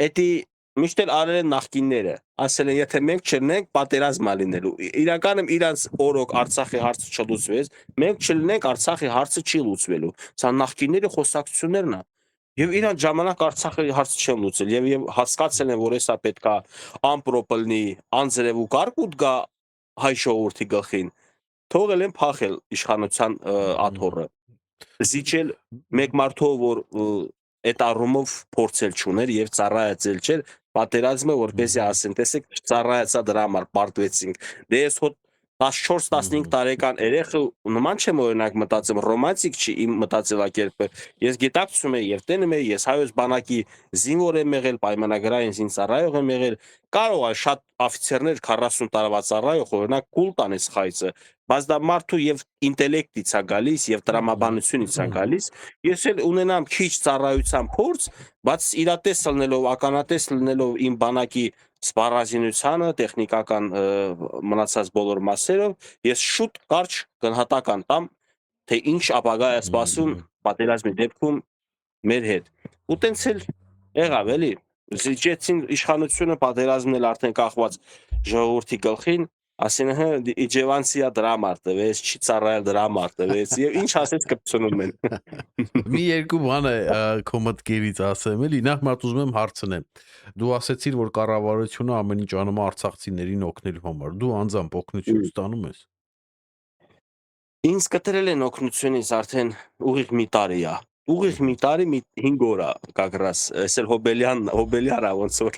էդի միշտ էլ արել են նախկինները, ասել են եթե մենք չլինենք պատերազմ է լինելու։ Իրականում իրանց օրոք Արցախի հարցը չլուծվեց, մենք չլինենք Արցախի հարցը չի լուծվելու։ Սա նախկինների խոսակցություններն է։ Եվ իրանք ժամանակ Արցախի հարցը չեն լուծել եւ հասկացել են, որ հեսա պետքա ամպրոպլնի, անձրև ու կարկուտ գա հայ ժողովրդի գլխին, թողել են փախել իշխանության աթոռը։ Զիջել մեկ մարդով, որ այդ առումով փորձել չուներ եւ ծառայացել չէր, պատերազմը որպեսզի ասեն, տեսեք, ծառայացա դրա համար պարտվեցինք։ Դե ես հոտ 14-15 տարեկան երեխը նման չեմ օրինակ մտածեմ, ռոմանտիկ չի իմ մտածելակերպը։ Ես գիտակցում եմ եւ տենում եմ, ես հայոց բանակի զինվոր եմ եղել, պայմանագրային զինծառայող եմ եղել, կարող է շատ օֆիցերներ 40 տարվա ծառայող օրինակ կուլ տանես խայծը, բայց դա մարդու եւ ինտելեկտից է գալիս եւ տրամաբանությունից է գալիս։ Ես էլ ունենամ քիչ ծառայության փորձ, բայց իրատես լինելով, ականատես լինելով իմ բանակի սպառազինությանը, տեխնիկական մնացած բոլոր մասերով, ես շուտ կարճ գնահատական տամ, թե ինչ ապագա է սպասում պատերազմի դեպքում մեր հետ։ Ու տենց էլ եղավ էլի, զիջեցին իշխանությունը, պատերազմն էլ արդեն կախված ժողովրդի գլխին, ասին հա իջևանցիա դրա համար տվեց, չի ծառայել դրա համար տվեց եւ ինչ ասեց կպցնում են։ Մի երկու բան է քո մտքերից ասեմ, էլի նախ մատ ուզում եմ հարցնեմ։ Դու ասացիր, որ կառավարությունը ամեն ինչ անում է արցախցիներին օգնելու համար։ Դու անձամբ օգնություն ստանում ես։ Ինձ կտրել են օգնությունից արդեն ուղիղ մի տարի է։ Ուղիղ մի տարի, մի 5 օր է, կակրաս, էսել հոբելիարա ոնց որ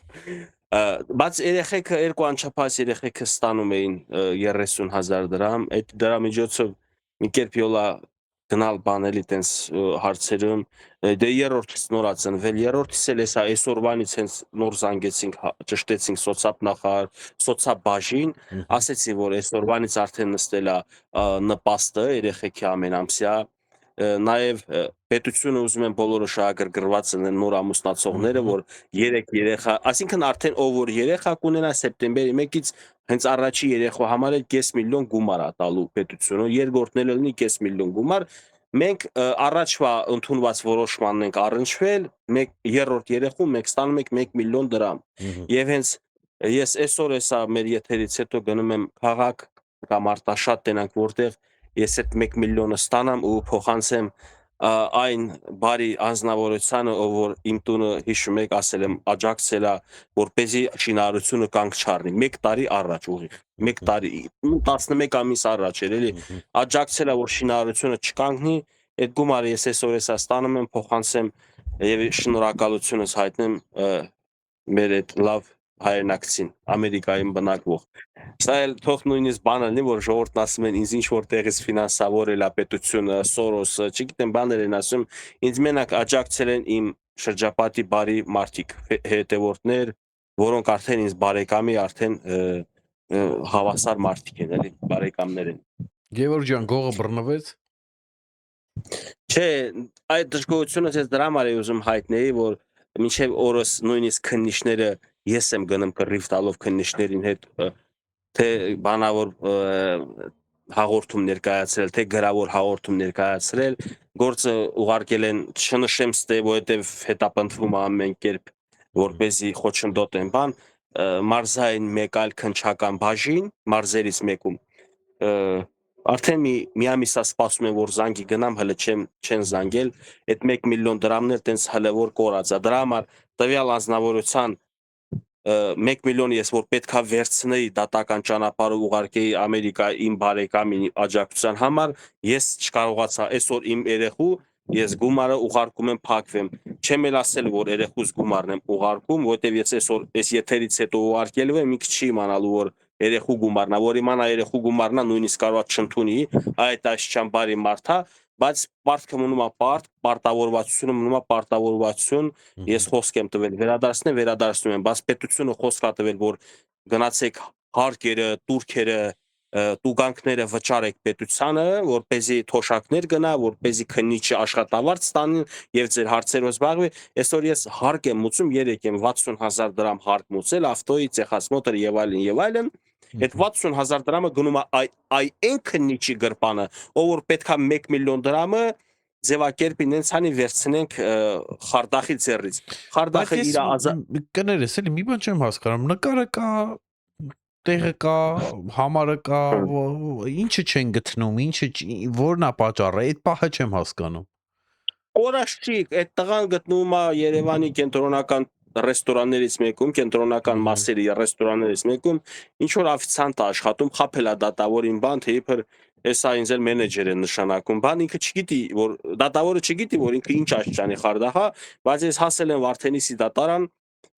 բայց երեխեքը երկու անչափահաս երեխեքը ստանում էին 30,000 դրամ, այդ դրա միջոցով մի կերպ յոլա գնալ բանելի տենց հարցերում, դե երրորդից նոր է ծնվել, երրորդից էլ էսա այսօրվանից հենց նոր զանգեցինք, ճշտեցինք սոցապ նախարար, սոցապ բաժին, ասեցի, որ այսօրվանից արդեն նստել է նպաստը երեխեքի ամենամսյա, նաև պետությունը ուզում են բոլորը շահագրգռված լինեն նոր ամուսնացողները, որ 3 երեխա, այսինքն արդեն ով որ երեխա կունենա սեպտեմբերի 1-ից հենց առաջի երեխու համար էլ 500,000 գումար է տալու պետությունը, երկրորդն էլ լինի 500,000 գումար։ Մենք առաջվա ընդունված որոշմանն ենք առնչվել, երրորդ երեխու մենք ստանում ենք 1 միլիոն դրամ։ Եվ հենց ես այսօր էսա մեր եթերից հետո գնում եմ քաղաք կամ արտաշատ տենանք, որտեղ ես այդ 1 միլիոնը ստանամ ու փոխանցեմ այն բարի անձնավորությանը, ով որ իմ տունը հիշում եք, ասել եմ աջակցել է, որպեսզի շինարարությունը կանգ չառնի 1 տարի առաջ ուղիղ 1 տարի 11 ամիս առաջ էր էլի աջակցել է, որ շինարարությունը չկանգնի, այդ գումարը ես այսօր էսա ստանում եմ, փոխանցեմ եւ շնորհակալությունս հայտնեմ մեր այդ լավ հայրենակցին, Ամերիկայում բնակվող։ Սա էլ թող նույնիսկ բան լինի, որ ժողովուրդն ասում են ինձ ինչ որտեղից ֆինանսավորել է պետությունը, Սորոսը, չգիտեմ բաներ են ասում, ինձ մենակ աջակցել են իմ շրջապատի բարի մարդիկ, հետևորդներ, որոնք արդեն ինձ բարեկամի արդեն հավասար մարդիկ են, էլի, բարեկամներ են։ Գևորգ ջան, գողը բռնվեց։ Չէ, այդ դժգոհությունը ես դրա համար եմ ուզում հայտնել, որ մինչև օրս նույնիսկ քննիչները ես եմ գնում կռիվ տալով քննիչներին հետ թե բանավոր հաղորդում ներկայացրել, թե գրավոր հաղորդում ներկայացրել, գործը ուղարկել են չնշեմ ստե, որովհետև հետապնդվում է ամեն կերպ, որպեսզի խոչընդոտ են բան, մարզային մեկ այլ քնչական բաժին, մարզերից մեկում արդեն մի ամիս է սպասում եմ, որ զանգի գնամ, հələ չեն զանգել, այդ 1 միլիոն դրամն էլ տենց հələ որ կորած է, դրա համար տվյալ անձնավորության 1 միլիոն ես որ պետքա վերցնեի դատական ճանապարհով ուղարկեի Ամերիկա իմ բարեկամի աջակցության համար, ես չկարողացա այսօր իմ երեխու ես գումարը ուղարկում եմ փակվեմ։ Չեմ էլ ասել, որ երեխուս գումարն եմ ուղարկում, որտեվ ես այսօր այս եթերից հետո ուղարկելու եմ, ինքը չի իմանալու, որ երեխու գումարն է, որ իմանա երեխու գումարն է, նույնիսկ կարող է չընդունի, այդ այսչան բարի մարդ է, բայց պարտքը մնում է պարտավորվածությունը մնում է պարտավորվածություն, ես խոսք եմ տվել վերադարձնում եմ, բայց պետությունը խոսք է տվել, որ գնացեք հարկերը, турքերը, տուգանքները վճարեք պետությանը, որպեսզի թոշակներ գնա, որպեսզի քննիչը աշխատավարձ ստանի եւ ձեր հարցերով զբաղվի, այսօր ես հարկ եմ մուծում, 3 եմ 60,000 դրամ հարկ մուծել, ավտոյի ցեխասմոտր եւ այլն եւ այլն, այդ 60,000 դրամը գնում է այն քննիչի գրպանը, ով որ պետքա 1 միլիոն դրամը ձևակերպին նենց հանի վերցնենք Խարդախի ձեռից։ Խարդախը իր կներես, էլի մի բան չեմ հասկանում, նկարը կա, տեղը կա, համարը կա, ինչը չեն գտնում, որն է պատճառը, այդ պահը չեմ հասկանում։ Կորաշչիկ, այդ տղան գտնվում է Երևանի կենտրոնական ռեստորաններից մեկում, կենտրոնական մասերի ռեստորաններից մեկում, ինչ որ օֆիցիանտ է աշխատում, խաբել է դատավորին բան, թե իբր էսա ինձ էլ մենեջեր են նշանակում, բան ինքը չգիտի, որ դատավորը չգիտի, որ ինքը ինչ աշխանի Խարդախա, բայց ես հասել եմ Վարդենիսի դատարան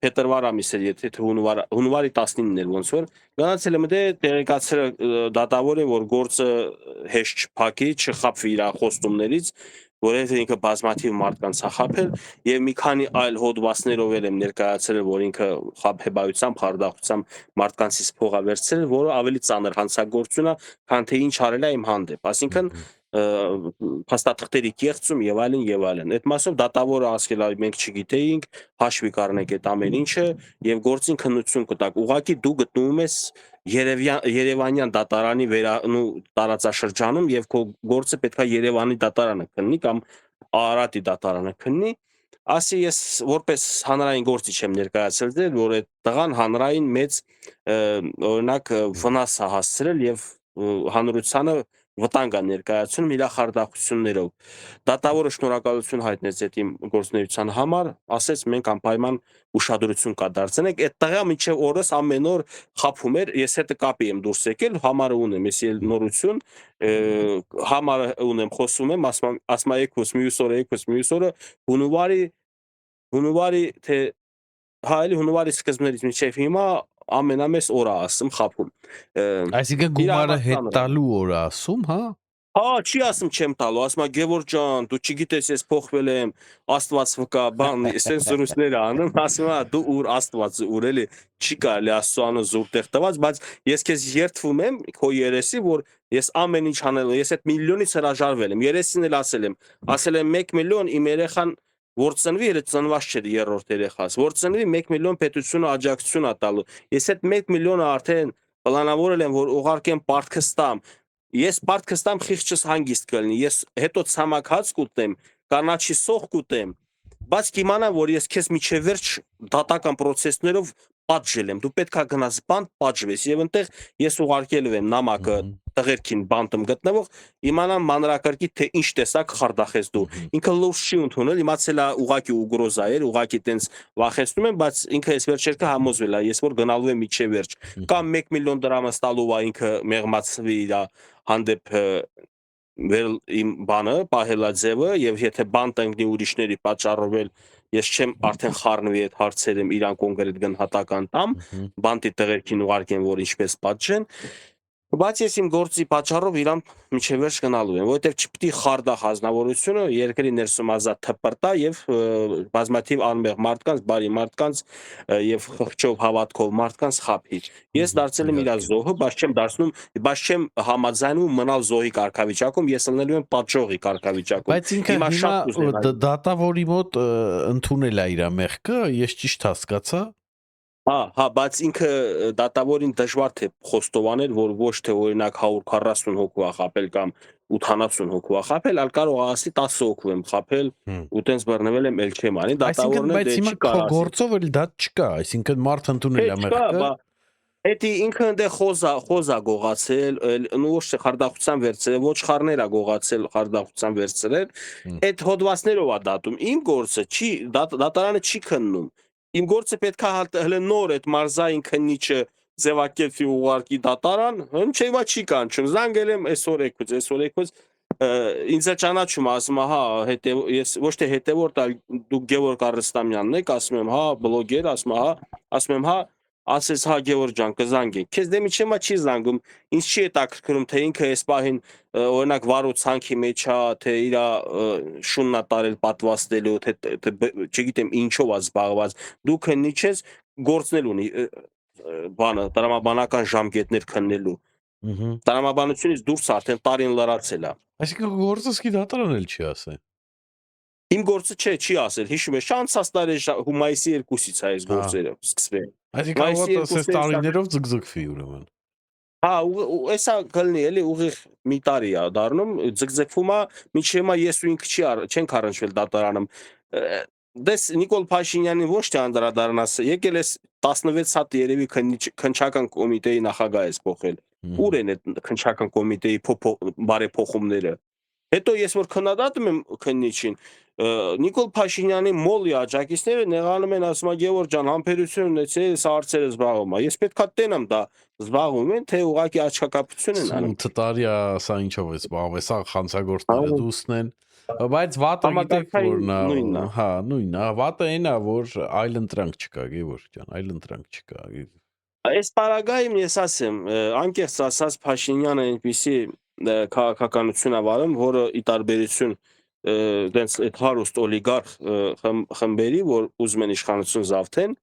փետրվար ամիս էր, եթե հունվարի 19-ն էր ոնց որ, գնացել եմ դե տեղեկացրել դատավորը, որ գործը հեշտ չփակի, չխաբվի իր խոստումներից, որովհետև ինքը բազմաթիվ մարդկանց է խաբել եւ մի քանի այլ հոդվածներով եմ ներկայացրել, որ ինքը խաբեբայությամբ, խարդախությամբ մարդկանցից փող է վերցրել, որը ավելի ծանր հանցագործություն է, քան թե ինչ արել է իմ հանդեպ։ Այսինքն փաստաթղթերի կեղծում եւ այլն եւ այլն։ Այդ մասով դատավորը ասել է մենք չգիտեինք, հաշվի կառնեք այդ ամեն ինչը եւ գործին քննություն կտակ։ Ուղղակի դու գտնվում ես Երևանյան դատարանի տարածաշրջանում եւ քո գործը պետքա Երևանի դատարանը քննի կամ Արարատի դատարանը քննի։ Ասի ես որպես հանրային գործիչ եմ ներկայացրել դեր, որ այդ տղան հանրային մեծ օրինակ վնաս է հասցրել եւ հանրությանը վտանգ է ներկայացնում իր խարդախություններով։ Դատավորը շնորհակալություն հայտնեց այդ իմ գործունեության համար, ասեց մենք անպայման ուշադրություն կդարձնենք։ Այդ տղա մինչև օրս ամեն օր խափում էր, ես հետը կապի եմ դուրս եկել, համարը ունեմ, ես էլ նորություն, համարը ունեմ, խոսում եմ, ասում եկուս մյուս օրը հունվարի թե հա էլի հունվարի սկզբներից մինչև հիմա ամենամեծ օրը ասում խափում։ Այսինքն գումարը հետ տալու օրը ասում, հա։ Հա, չի ասում չեմ տալու, ասում է Գևորգ ջան, դու չգիտես ես փոխվել եմ, Աստված վկա, բան, այսպես զրույցներ անում, ասում է դու ուր Աստվածը ուր էլի, չի կարելի Աստծանը զուրտեղ տված, բայց ես քեզ երդվում եմ քո երեսի, որ ես ամեն ինչ անել եմ, ես այդ միլիոնից հրաժարվել եմ, երեսին էլ ասել եմ 1 միլիոն իմ երեխան որ ծնվի, elə ծնված չէ երրորդ երեխաս, որ ծնվի 1 միլիոն պետությունը աջակցություն է տալու։ Ես այդ 1 միլիոնը արդեն պլանավորել եմ, որ ուղարկեմ Պարտքստամ։ Ես Պարտքստամ խիղճս հանգիստ կլինի, ես հետո ցամաքած կուտեմ, կանաչի սող կուտեմ, բայց կիմանամ, որ ես քեզ միջև վերջ դատական process-ներով պատժել եմ, դու պետքա գնաս բանտ պատժվես եւ այնտեղ ես ուղարկելու եմ նամակը տղերքին բանտում գտնվող իմանամ մանրակրկիտ թե ինչ տեսակ խարդախես դու ինքը լուրջ չի ընդունել իմացել է ուղակի ուգրոզա էր ուղակի տենց վախեցնում եմ բայց ինքը այս վերջերքը համոզվել է ես որ գնալու եմ միջև վերջ կամ 1 միլիոն դրամը ստալու է ինքը մեղմացվի իր հանդեպ իմ բանը պահելաձևը եւ եթե բան տնկնի ուրիշների պատճառով էլ ես չեմ արդեն խառնվի այդ հարցերում իրան կոնկրետ գնահատական տամ բանտի տղերքին ուղարկեմ որ ինչպես պատժեն Բայց ես իմ գործի պատճառով իրան միջև վերջ գնալու եմ, որովհետև չպիտի խարդա հանձնավորությունը երկրի ներսում ազատ թպրտա եւ բազմաթիվ անմեղ մարդկանց, բարի մարդկանց եւ խղճով հավատքով մարդկանց խափի։ Ես դարձել եմ իր Իհարկե։ զոհը, բայց չեմ համաձայնում մնալ զոհի կարգավիճակում, ես ելնելու եմ պատժողի կարգավիճակում։ Բայց ինքը Հիմա հիմա շատ կուզեմ այդ դատավորի մոտ ընդունել է իր մեղքը, ես ճիշտ հասկացա։ հա, բայց ինքը դատավորին դժվար թե խոստովաներ, որ ոչ թե օրինակ 140 հոգու ա խաբել կամ 80 հոգու ա խաբել, այլ կարող ա ասի 10 հոգու եմ խաբել ու տենց բռնվել եմ, էլ չեմ անի, Այսինքն, դատավորն էլ բայց դե հիմա չի քո կարող ասի։ գործով էլ դա չկա, այսինքն մարդ ընդունել է Չկա, մեղքը։ Էդի ինքը ընդ խոզա գողացել, ոչ թե խարդախության վերցրել, ոչխարներ ա գողացել, խարդախության վերցրել, այդ հոդվածներով ա դատում։ Իմ գործը չի, դատարանը չի քննում։ Իմ գործը պետքա հələ նոր այդ մարզային քննիչը ձևակերպի ուղարկի դատարան, հնչեվա չի կանչում։ Զանգել եմ այսօր եկուց ինձ է ճանաչում, ասում է, հա, ես ոչ թե հետևորդ, այլ դուք Գևորգ Արստամյանն եք, ասում եմ, հա, բլոգեր, ասում է, հա, ասում եմ, հա, ասես հա Գևորգ ջան կզանգենք։ Քեզ դե միջեմա չի զանգում։ Ինձ չի հետաքրքրում թե ինքը այս պահին օրինակ վարու ցանքի մեջ է, թե իր շուննա տարել պատվաստելու, թե չգիտեմ ինչով է զբաղված։ Դու քննիչ ես, գործնել ունի բանը տրամաբանական ժամկետներ քննելու։ Տրամաբանությունից դուրս արդեն տարին լրացել է։ Այսինքն գործը սկի դատարան էլ չի ասել։ Իմ գործը չի ասել, հիշում ես, անցած տարի մայիսի 2-ից է այս գործերը սկսվել։ Այսինքն Մայիսի կարող է ասես 2-ից տարիներով ձգձգվի ուրեմն։ հա, էսա կլինի, էլի ուղիղ մի տարի է դառնում, ձգձգվում է, մինչև հիմա ես ու ինքը չենք առնչվել դատարանում։ Դες Նիկոլ Փաշինյանին ոչ թե անդրադառնաս, եկել ես 16 հատ երևի քննչական կոմիտեի նախագահ ես փոխել։ Ուր են այդ քննչական կոմիտեի բարեփոխումները։ Հետո ես որ քննադատում եմ քննիչին, Նիկոլ Փաշինյանի մոլի աջակիցները նեղանում են, ասում են Գևորգ ջան, համբերություն ունեցել, այս հարցերը զբաղվում է։ Ես պետքա տենամ դա զբաղվում են, թե ուղակի աչքակապություն են անում։ 8 տարի է սա ինչով է զբաղվել, սա խանցագործները դուսն են։ Բայց վատը գիտեք Համակարգային որն է, նույնն է։ հա, նույնն է, վատը այն է, որ այլ ընտրանք չկա, Գևորգ ջան, այլ ընտրանք չկա։ Այս պարագայում ես ասեմ, անկեղծ ասած Փաշինյանը այնպեսի քաղաքականություն ա վարում, որը ի տարբերություն դենց այդ հարուստ օլիգարխ խմբերի, որ ուզում են իշխանություն զավթեն,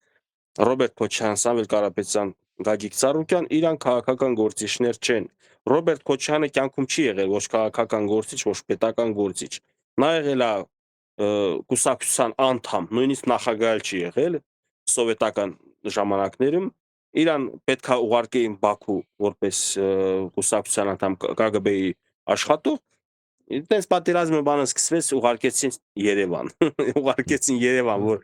Ռոբերտ Քոչարյան, Սամվել Կարապետյան, Գագիկ Ծառուկյան, իրան քաղաքական գործիչներ չեն։ Ռոբերտ Քոչարյանը կյանքում չի եղել ոչ քաղաքական գործիչ, ոչ պետական գործիչ։ Նա եղել է կուսակցության անդամ, նույնիսկ նախագահ չի եղել սովետական ժամանակներում։ Իրան պետքա ուղարկեին Բաքու որպես կուսակցության անդամ ԿԳԲ-ի աշխատող։ Այդպես պատերազմը բանը սկսվեց, ուղարկեցին Երևան։ Ուղարկեցին Երևան, որ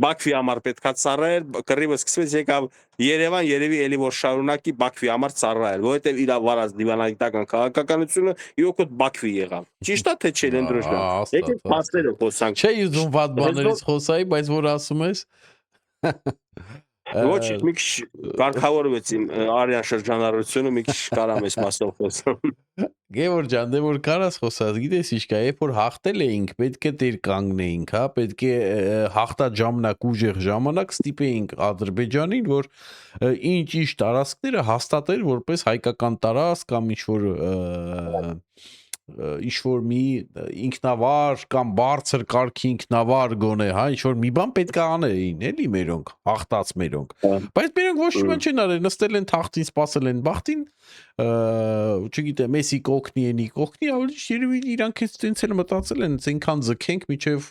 Բաքվի համար պետքա ծառայել, կռիվը սկսվեց, եկավ Երևան, երևի էլի որ շարունակի Բաքվի համար ծառայել, որովհետև իր վարած դիվանագիտական քաղաքականությունը իօքոտ Բաքվի եղավ։ Ճիշտ է թե չէ, Լենդրոշյան։ Եկեք փաստերը խոսանք։ Չէ ուզում վատ բաներից խոսայի, բայց որ ասում ես Ոչ, մի քիչ կարգավորվեցին արյան շրջանառությունը, մի քիչ կարամ այս մասով խոսամ։ Գևորգ ջան, դե որ կարաս խոսած, գիտես ինչ կա, երբ որ հաղթել էինք, պետք է դեր կանգնեինք, հա, պետք է հաղթած ժամանակ ուժեղ ժամանակ ստիպեինք Ադրբեջանին, որ ինչ տարածքները հաստատել որպես հայկական տարածք կամ ինչ որ մի ինքնավար կամ բարձր կարգի ինքնավար գոնե, հա, ինչ որ մի բան պետք է անեին, էլի մերոնք, հաղթած մերոնք։ Բայց մերոնք ոչ մի բան չեն արել, նստել են թախտին, սպասել են բախտին, չգիտեմ, էսի կօգնի, էնի կօգնի, ավելի երևի իրանք էս էլ մտածել են, այնքան ձգենք միջև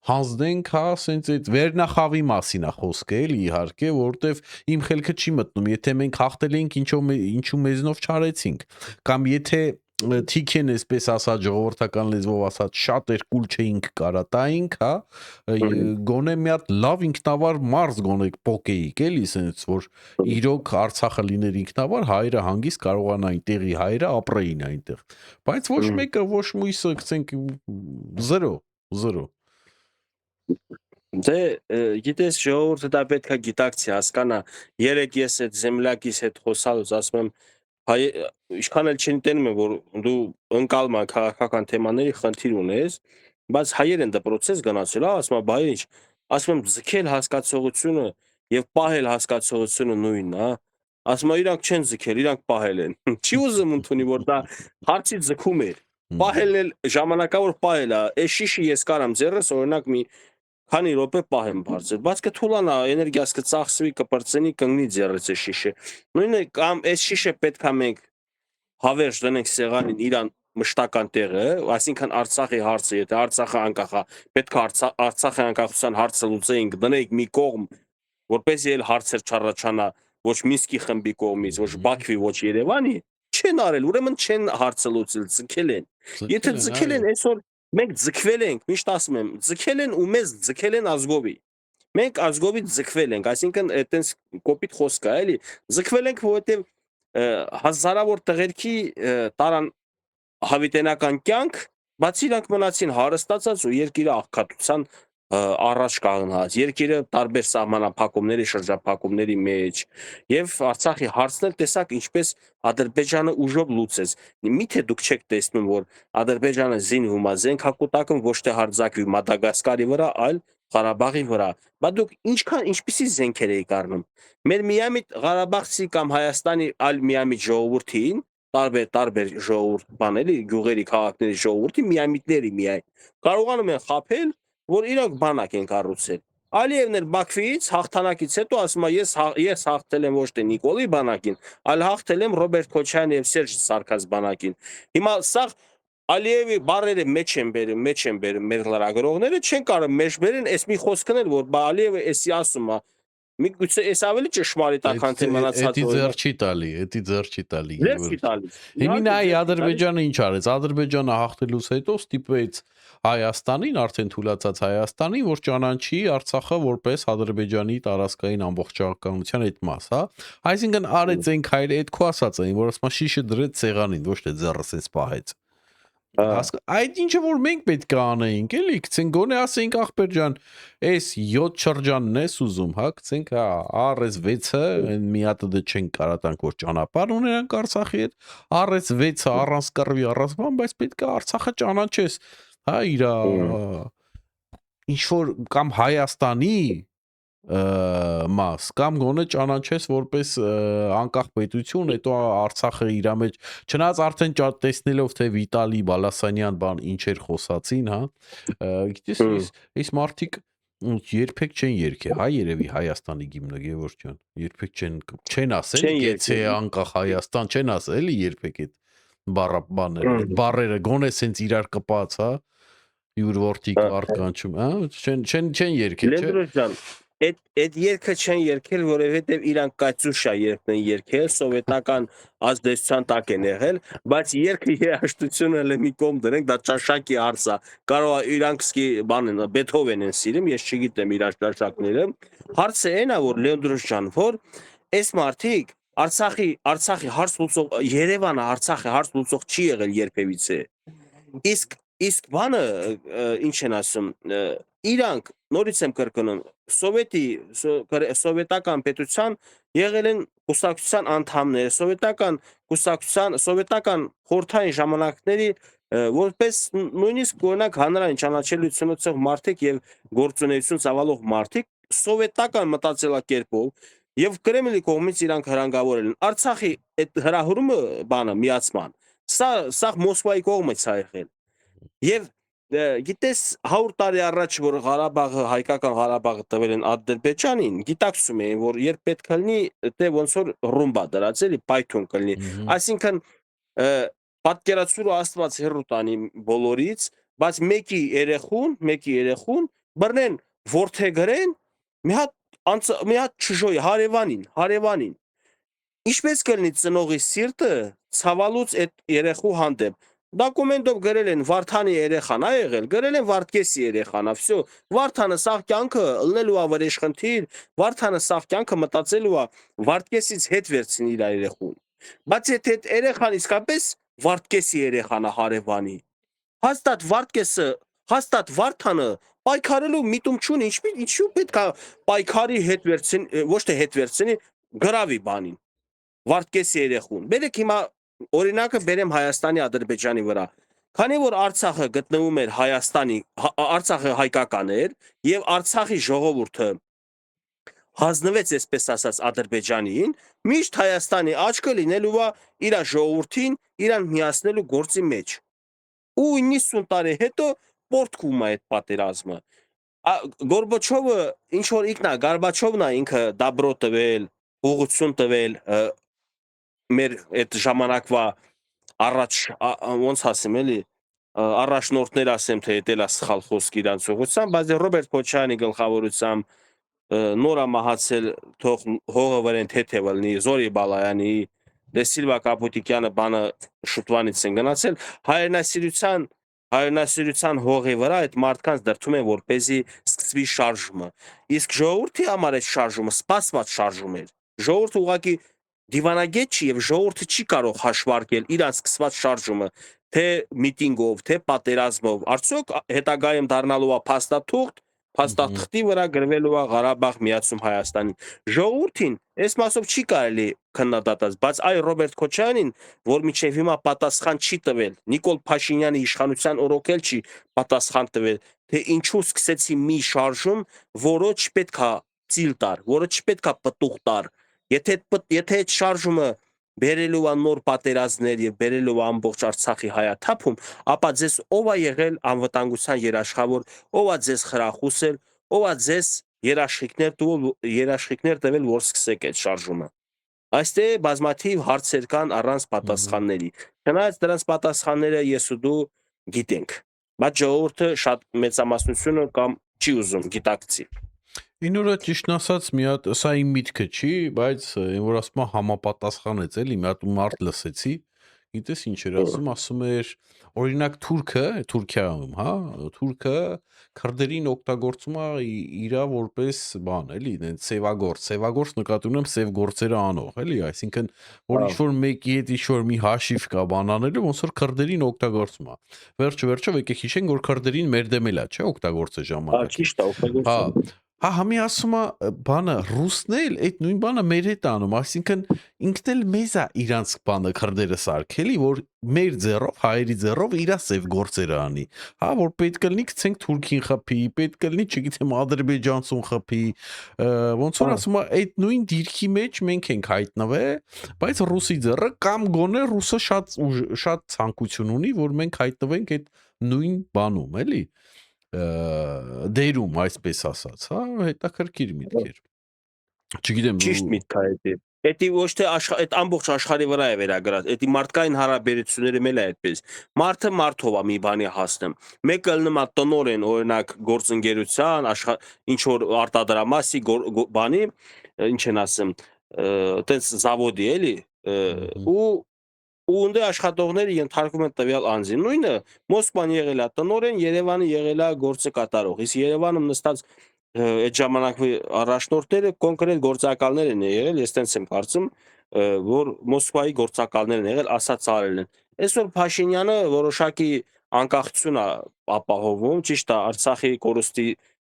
հանձնենք, հա, ասենց այդ վերնախավի մասին է խոսքը, էլի իհարկե, որովհետև իմ խելքը չի մտնում, եթե մենք հաղթել էինք, ինչու մեզնով չարեցինք, կամ եթե թիքեն այսպես ասած ժողովրդական լեզվով ասած շատ էր կուլ չէինք կարա տայինք, հա, գոնե մի հատ լավ ինքնավար մարզ գոնե պոկեիք, էլի, ասենց որ իրոք Արցախը լիներ ինքնավար, հայերը հանգիստ կարողանային տեղի հայերը ապրեին այնտեղ, բայց ոչ մեկը ոչ մույսը գցենք 0 Դե գիտես ժողովուրդը դա պետքա գիտակցի, հասկանա։ Երեք ես այդ զեմլակիս հետ խոսալուց ասում եմ, ինչքան էլ չեն տենում եմ, որ դու ընկալման քաղաքական թեմաների խնդիր ունես, բայց հայեր են դպրոցից գնացել, ասում եմ, բայ ինչ, ասում եմ, ձգել հասկացողությունը եւ պահել հասկացողությունը նույնն է, ասում է իրանք չեն ձգել, իրանք պահել են։ Չի ուզում ընդունի, որ դա հարցից ձգում էր։ Պահելն էլ ժամանակավոր պահել է։ Այս շիշը ես կարամ ձեռս օրինակ մի քանի րոպե պահեմ բարձր։ Բայց կթուլանա, էներգիաս կծախսվի, կպրծենի, կընկնի ձեռից այս շիշը։ Նույնը կամ այս շիշը պետքա մենք հավերժ դնենք սեղանին իրան մշտական տեղը, այսինքն Արցախի հարցը, եթե Արցախը անկախ է, պետք է Արցախի անկախության հարցը լուծեինք, դնենք մի կողմ, որպեսզի էլ հարցեր չառաջանա ոչ Մինսկի խմբի կողմից, ոչ Բաքվի, ոչ Երևանի, չեն արել, ուրեմն չեն հարցը լուծել, ձգել են։ Եթե ձգել են, այսօր մենք ձգվել ենք, միշտ ասում եմ, ձգել են ու մեզ ձգել են ազգովի։ Մենք ազգովից ձգվել ենք, այսինքն այտենց կոպիտ խոսք է, էլի, ձգվել ենք, որովհետև հազարավոր տղերքի տարան հավիտենական կյանք, բայց իրանք մնացին հարստացած ու երկիրը աղքատության առաջ կանգնած, երկիրը տարբեր սահմանափակումների, շրջափակումների մեջ, եւ Արցախի հարցն էլ տեսակ ինչպես Ադրբեջանը ուժով լուծեց։ Միթե դուք չեք տեսնում, որ Ադրբեջանը զինվում է, զենք հակուտակում ոչ թե հարձակվի Մադագասկարի վրա, այլ Ղարաբաղի վրա։ Բայց դուք ինչպիսի զենքեր եք առնում։ Մեր միամիտ Ղարաբաղցի կամ Հայաստանի այլ միամիտ ժողովրդին, տարբեր ժողովուրդ բաների, գյուղերի, քաղաքների ժողովրդի միամիտների միայն կարողանում են խաբել, որ իրանք բանակ են կառուցել։ Ալիևն էլ Բաքվից հաղթանակից հետո ասում է ես հաղթել եմ ոչ թե Նիկոլի բանակին, այլ հաղթել եմ Ռոբերտ Քոչարյանի եւ Սերժ Սարգս բանակին։ Հիմա սա Ալիևի բարերը մեջ են բերում մեր լրագրողները, չեն կարող մեջ բերեն այս մի խոսքն էլ, որ Ալիևը էսի ասում է, միգուցե էս ավելի ճշմարիտ է, քան թե մնացած Էդի ձեռ չի տալի, էդի ձեռ չի տալի։ Ձեռ չի տալի։ Հիմա նայ Ադրբեջանը ինչ արեց, Ադրբեջանը հաղթելուց հետո ստիպեց Հայաստանին, արդեն թուլացած Հայաստանին, որ ճանաչի Արցախը որպես Ադրբեջանի տարածքային ամբողջականության այդ մաս, հա։ Այսինքն արեց այն քայլը, այդ քո ասածային, որ ասма շիշը դրեց սեղանին, ոչ թե ձեռը սենց պահեց։ Այդ ինչը որ մենք պետք է անեինք, էլի, գցենք գոնե ասենք ախպեր ջան, այս 7 շրջանն ես ուզում, հա, գցենք, հա, առես 6-ը, այն մի հատը դե չենք կարա տանք որ ճանապարհ ունենանք Արցախի հետ, առես 6-ը առանց կռվի, առանց բան, բայց պետք է Արցախը ճանաչես, հա, իր ինչ որ կամ Հայաստանի մաս կամ գոնե ճանաչես որպես անկախ պետություն, հետո Արցախը իր մեջ չնայած արդեն տեսնելով թե Վիտալի Բալասանյան բան ինչեր խոսացին, հա, գիտես այս մարդիկ երբեք չեն երկել, հա, երևի Հայաստանի գիմնը Գևորգ ջան, երբեք չեն ասել, գեցե անկախ Հայաստան, չեն ասել էլի երբեք այդ բառերը գոնե սենց իրար կպած, հա, յուր ворտիկ արտկանչում, հա, չեն երկել, չէ։ Այդ երգը չեն երգել, որովհետև իրանք կատյուշա երգն են երգել, սովետական ազդեցության տակ են եղել, բայց երգը երաժշտությունը էլ մի կողմ դրենք, դա ճաշակի հարց է։ Կարող է իրանք սկի բանն Բեթհովեն են սիրում, ես չգիտեմ իրար ճաշակները։ Հարցը այն է, որ Լեոնդրոս ջան, որ այս մարդիկ Արցախի հարց լուծող Երևանը Արցախի հարց լուծող չի եղել երբևիցե։ Իսկ բանը ինչ են ասում, իրանք նորից եմ կրկնում, սովետական պետության եղել են կուսակցության անդամներ, սովետական խորհրդային ժամանակների որպես նույնիսկ օրինակ հանրային ճանաչելիություն ունեցող մարդիկ եւ գործունեություն ծավալող մարդիկ սովետական մտածելակերպով եւ Կրեմլի կողմից իրանք հրանգավորել են Արցախի այդ հրահուրումը բանը միացման, սա Մոսկվայի կողմից է եղել։ Եվ գիտես 100 տարի առաջ որ Ղարաբաղը հայկական Ղարաբաղը տվել են Ադրբեջանին, գիտակցում էին որ երբ պետք է լինի, դե ոնց որ ռումբա դրած էլի պայթյուն կլինի։ Այսինքն պատկերացրու Աստված հեռու տանի բոլորից, բայց մեկի երեխուն բռնեն ворթե գրեն մի հատ ճժոյ հարևանին։ Ինչպես կլինի ծնողի սիրտը ցավալուց այդ երեխու հանդեպ։ Դոկումենտով գրել են Վարդանի երեխան ա եղել, գրել են Վարդկեսի երեխան ա, всё, Վարդանը սաղ կյանքը ըլնելու ա վրեժխնդիր, Վարդանը սաղ կյանքը մտածելու ա Վարդկեսից հետ վերցնի իր երեխուն։ Բայց եթե այդ երեխան իսկապես Վարդկեսի երեխան ա հարևանի, հաստատ Վարդանը պայքարելու միտում չունի, ինչու պետք է պայքարի հետ վերցնի, ոչ թե հետ վերցնի, գրավի բանին։ Վարդկեսի երեխուն։ Բերեք հիմա օրինակը բերեմ Հայաստանի Ադրբեջանի վրա։ Քանի որ Արցախը գտնվում էր Հայաստանի, Արցախը հայկական էր եւ Արցախի ժողովուրդը հանձնվեց այսպես ասած Ադրբեջանին, միշտ Հայաստանի աչքը լինելու է իր ժողովրդին, իրան միացնելու գործի մեջ։ Ու 90 տարի հետո պորտկում է այդ պատերազմը։ Գորբաչովը ինչ որ ինքնա Գորբաչովն է ինքը դաբրո տվել, ուղղություն տվել մեր այդ ժամանակվա առաջ ոնց ասեմ էլի առաջնորդներ ասեմ թե դա սխալ խոսք իրանց ուղղությամբ, բայց Ռոբերտ Քոչարյանի գլխավորությամբ նորա մահացել թող հողը վրեն թեթևը լինի Զորի Բալայանի դե Սիլվա Կապուտիկյանը բանը շուտվանից են գնացել հայրենասիրության հողի վրա այդ մարդկանց դրթում են որպեսզի սկսվի շարժումը իսկ ժողովրդի համար այդ շարժումը սպասված շարժում էր ժողովուրդը ուղղակի դիվանագետ չի եւ ժողովուրդը չի կարող հաշվարկել իրանց սկսված շարժումը թե միտինգով թե պատերազմով արդյոք հետագայում դառնալու է փաստաթղթի վրա գրվելու է Ղարաբաղ միացում Հայաստանի ժողովրդին այս մասով չի կարելի քննադատած բայց այ Ռոբերտ Քոչարյանին որ միջև հիմա պատասխան չի տվել Նիկոլ Փաշինյանի իշխանության օրոքել չի պատասխան տվել թե ինչու սկսեցի մի շարժում որը չպետք է ծիլ տար որը չպետք է պտուղ տար եթե այդ շարժումը բերելու է նոր պատերազմներ եւ բերելու է ամբողջ Արցախի հայաթափում, ապա ձեզ ով է եղել անվտանգության երաշխավոր, ով է ձեզ խրախուսել, ով է ձեզ երաշխիքներ տվել, որ սկսեք այդ շարժումը։ Այստեղ բազմաթիվ հարցեր կան առանց պատասխանների։ Չնայած դրանց պատասխանները ես ու դու գիտենք, բայց ժողովուրդը շատ մեծամասնությունը կամ չի ուզում գիտակցի։ Ինուրա ճիշտն ասած մի հատ սա իմ միտքը չի, բայց որ ասում համապատասխանեց էլի, մի հատ մարդ լսեցի, գիտես ինչ էր ասում էր օրինակ Թուրքիայում, հա, թուրքը քրդերին օգտագործում է իրա որպես բան, էլի, դենց սևագործ նկատի ունեմ սև գործերը անող, էլի, այսինքն որ ինչ որ մեկի հետ ինչ որ մի հաշիվ կա բան անելու, ոնց որ քրդերին օգտագործում է։ Վերջը եկեք հիշենք, որ քրդերին մեր դեմ էլա, չէ, օգտագործը ժամանակ։ Ճիշտ է, օգտագործում։ Հա, համի ասում է բանը ռուսն էլ այդ նույն բանը մեր հետ անում, այսինքն ինքն էլ մեզ է իրանց բանը քրդերը սարքելի, որ մեր ձեռով, հայերի ձեռով իրա սև գործերը անի։ Հա, որ պետք է լինի գցենք Թուրքին խփի, պետք է լինի, չգիտեմ, Ադրբեջանցուն խփի, ոնց որ ասում է այդ նույն դիրքի մեջ մենք ենք հայտնվել, բայց ռուսի ձեռը կամ գոնե ռուսը շատ ցանկություն ունի, որ մենք հայտնվենք այդ նույն բանում, էլի դերում այսպես ասած, հա, հետաքրքիր միտքեր։ Չգիտեմ, ճիշտ միտք է դա։ Դա ոչ թե այդ ամբողջ աշխարհի վրա է վերագրած, դա մարդկային հարաբերությունները մել է այդպես։ Մարդը մարդով է մի բանի հասնում։ Մեկը լնում է տնորեն, օրինակ, գործընկերության, ինչ որ արտադրամասի բանի, ինչ են ասում, այտենց զավոդի էլի, ու ունդ աշխատողները ենթարկվում են տվյալ անձին։ Նույնը Մոսկվան եղել է տնորեն, Երևանը եղել է գործը կատարող։ Իսկ Երևանում նստած այդ ժամանակվա առաջնորդները կոնկրետ գործակալներ են եղել, ես տենց եմ կարծում, որ Մոսկվայի գործակալներ են եղել, ասած արել են։ Այսօր Փաշինյանը որոշակի անկախություն է ապահովում, ճիշտ է, Արցախի կորուստի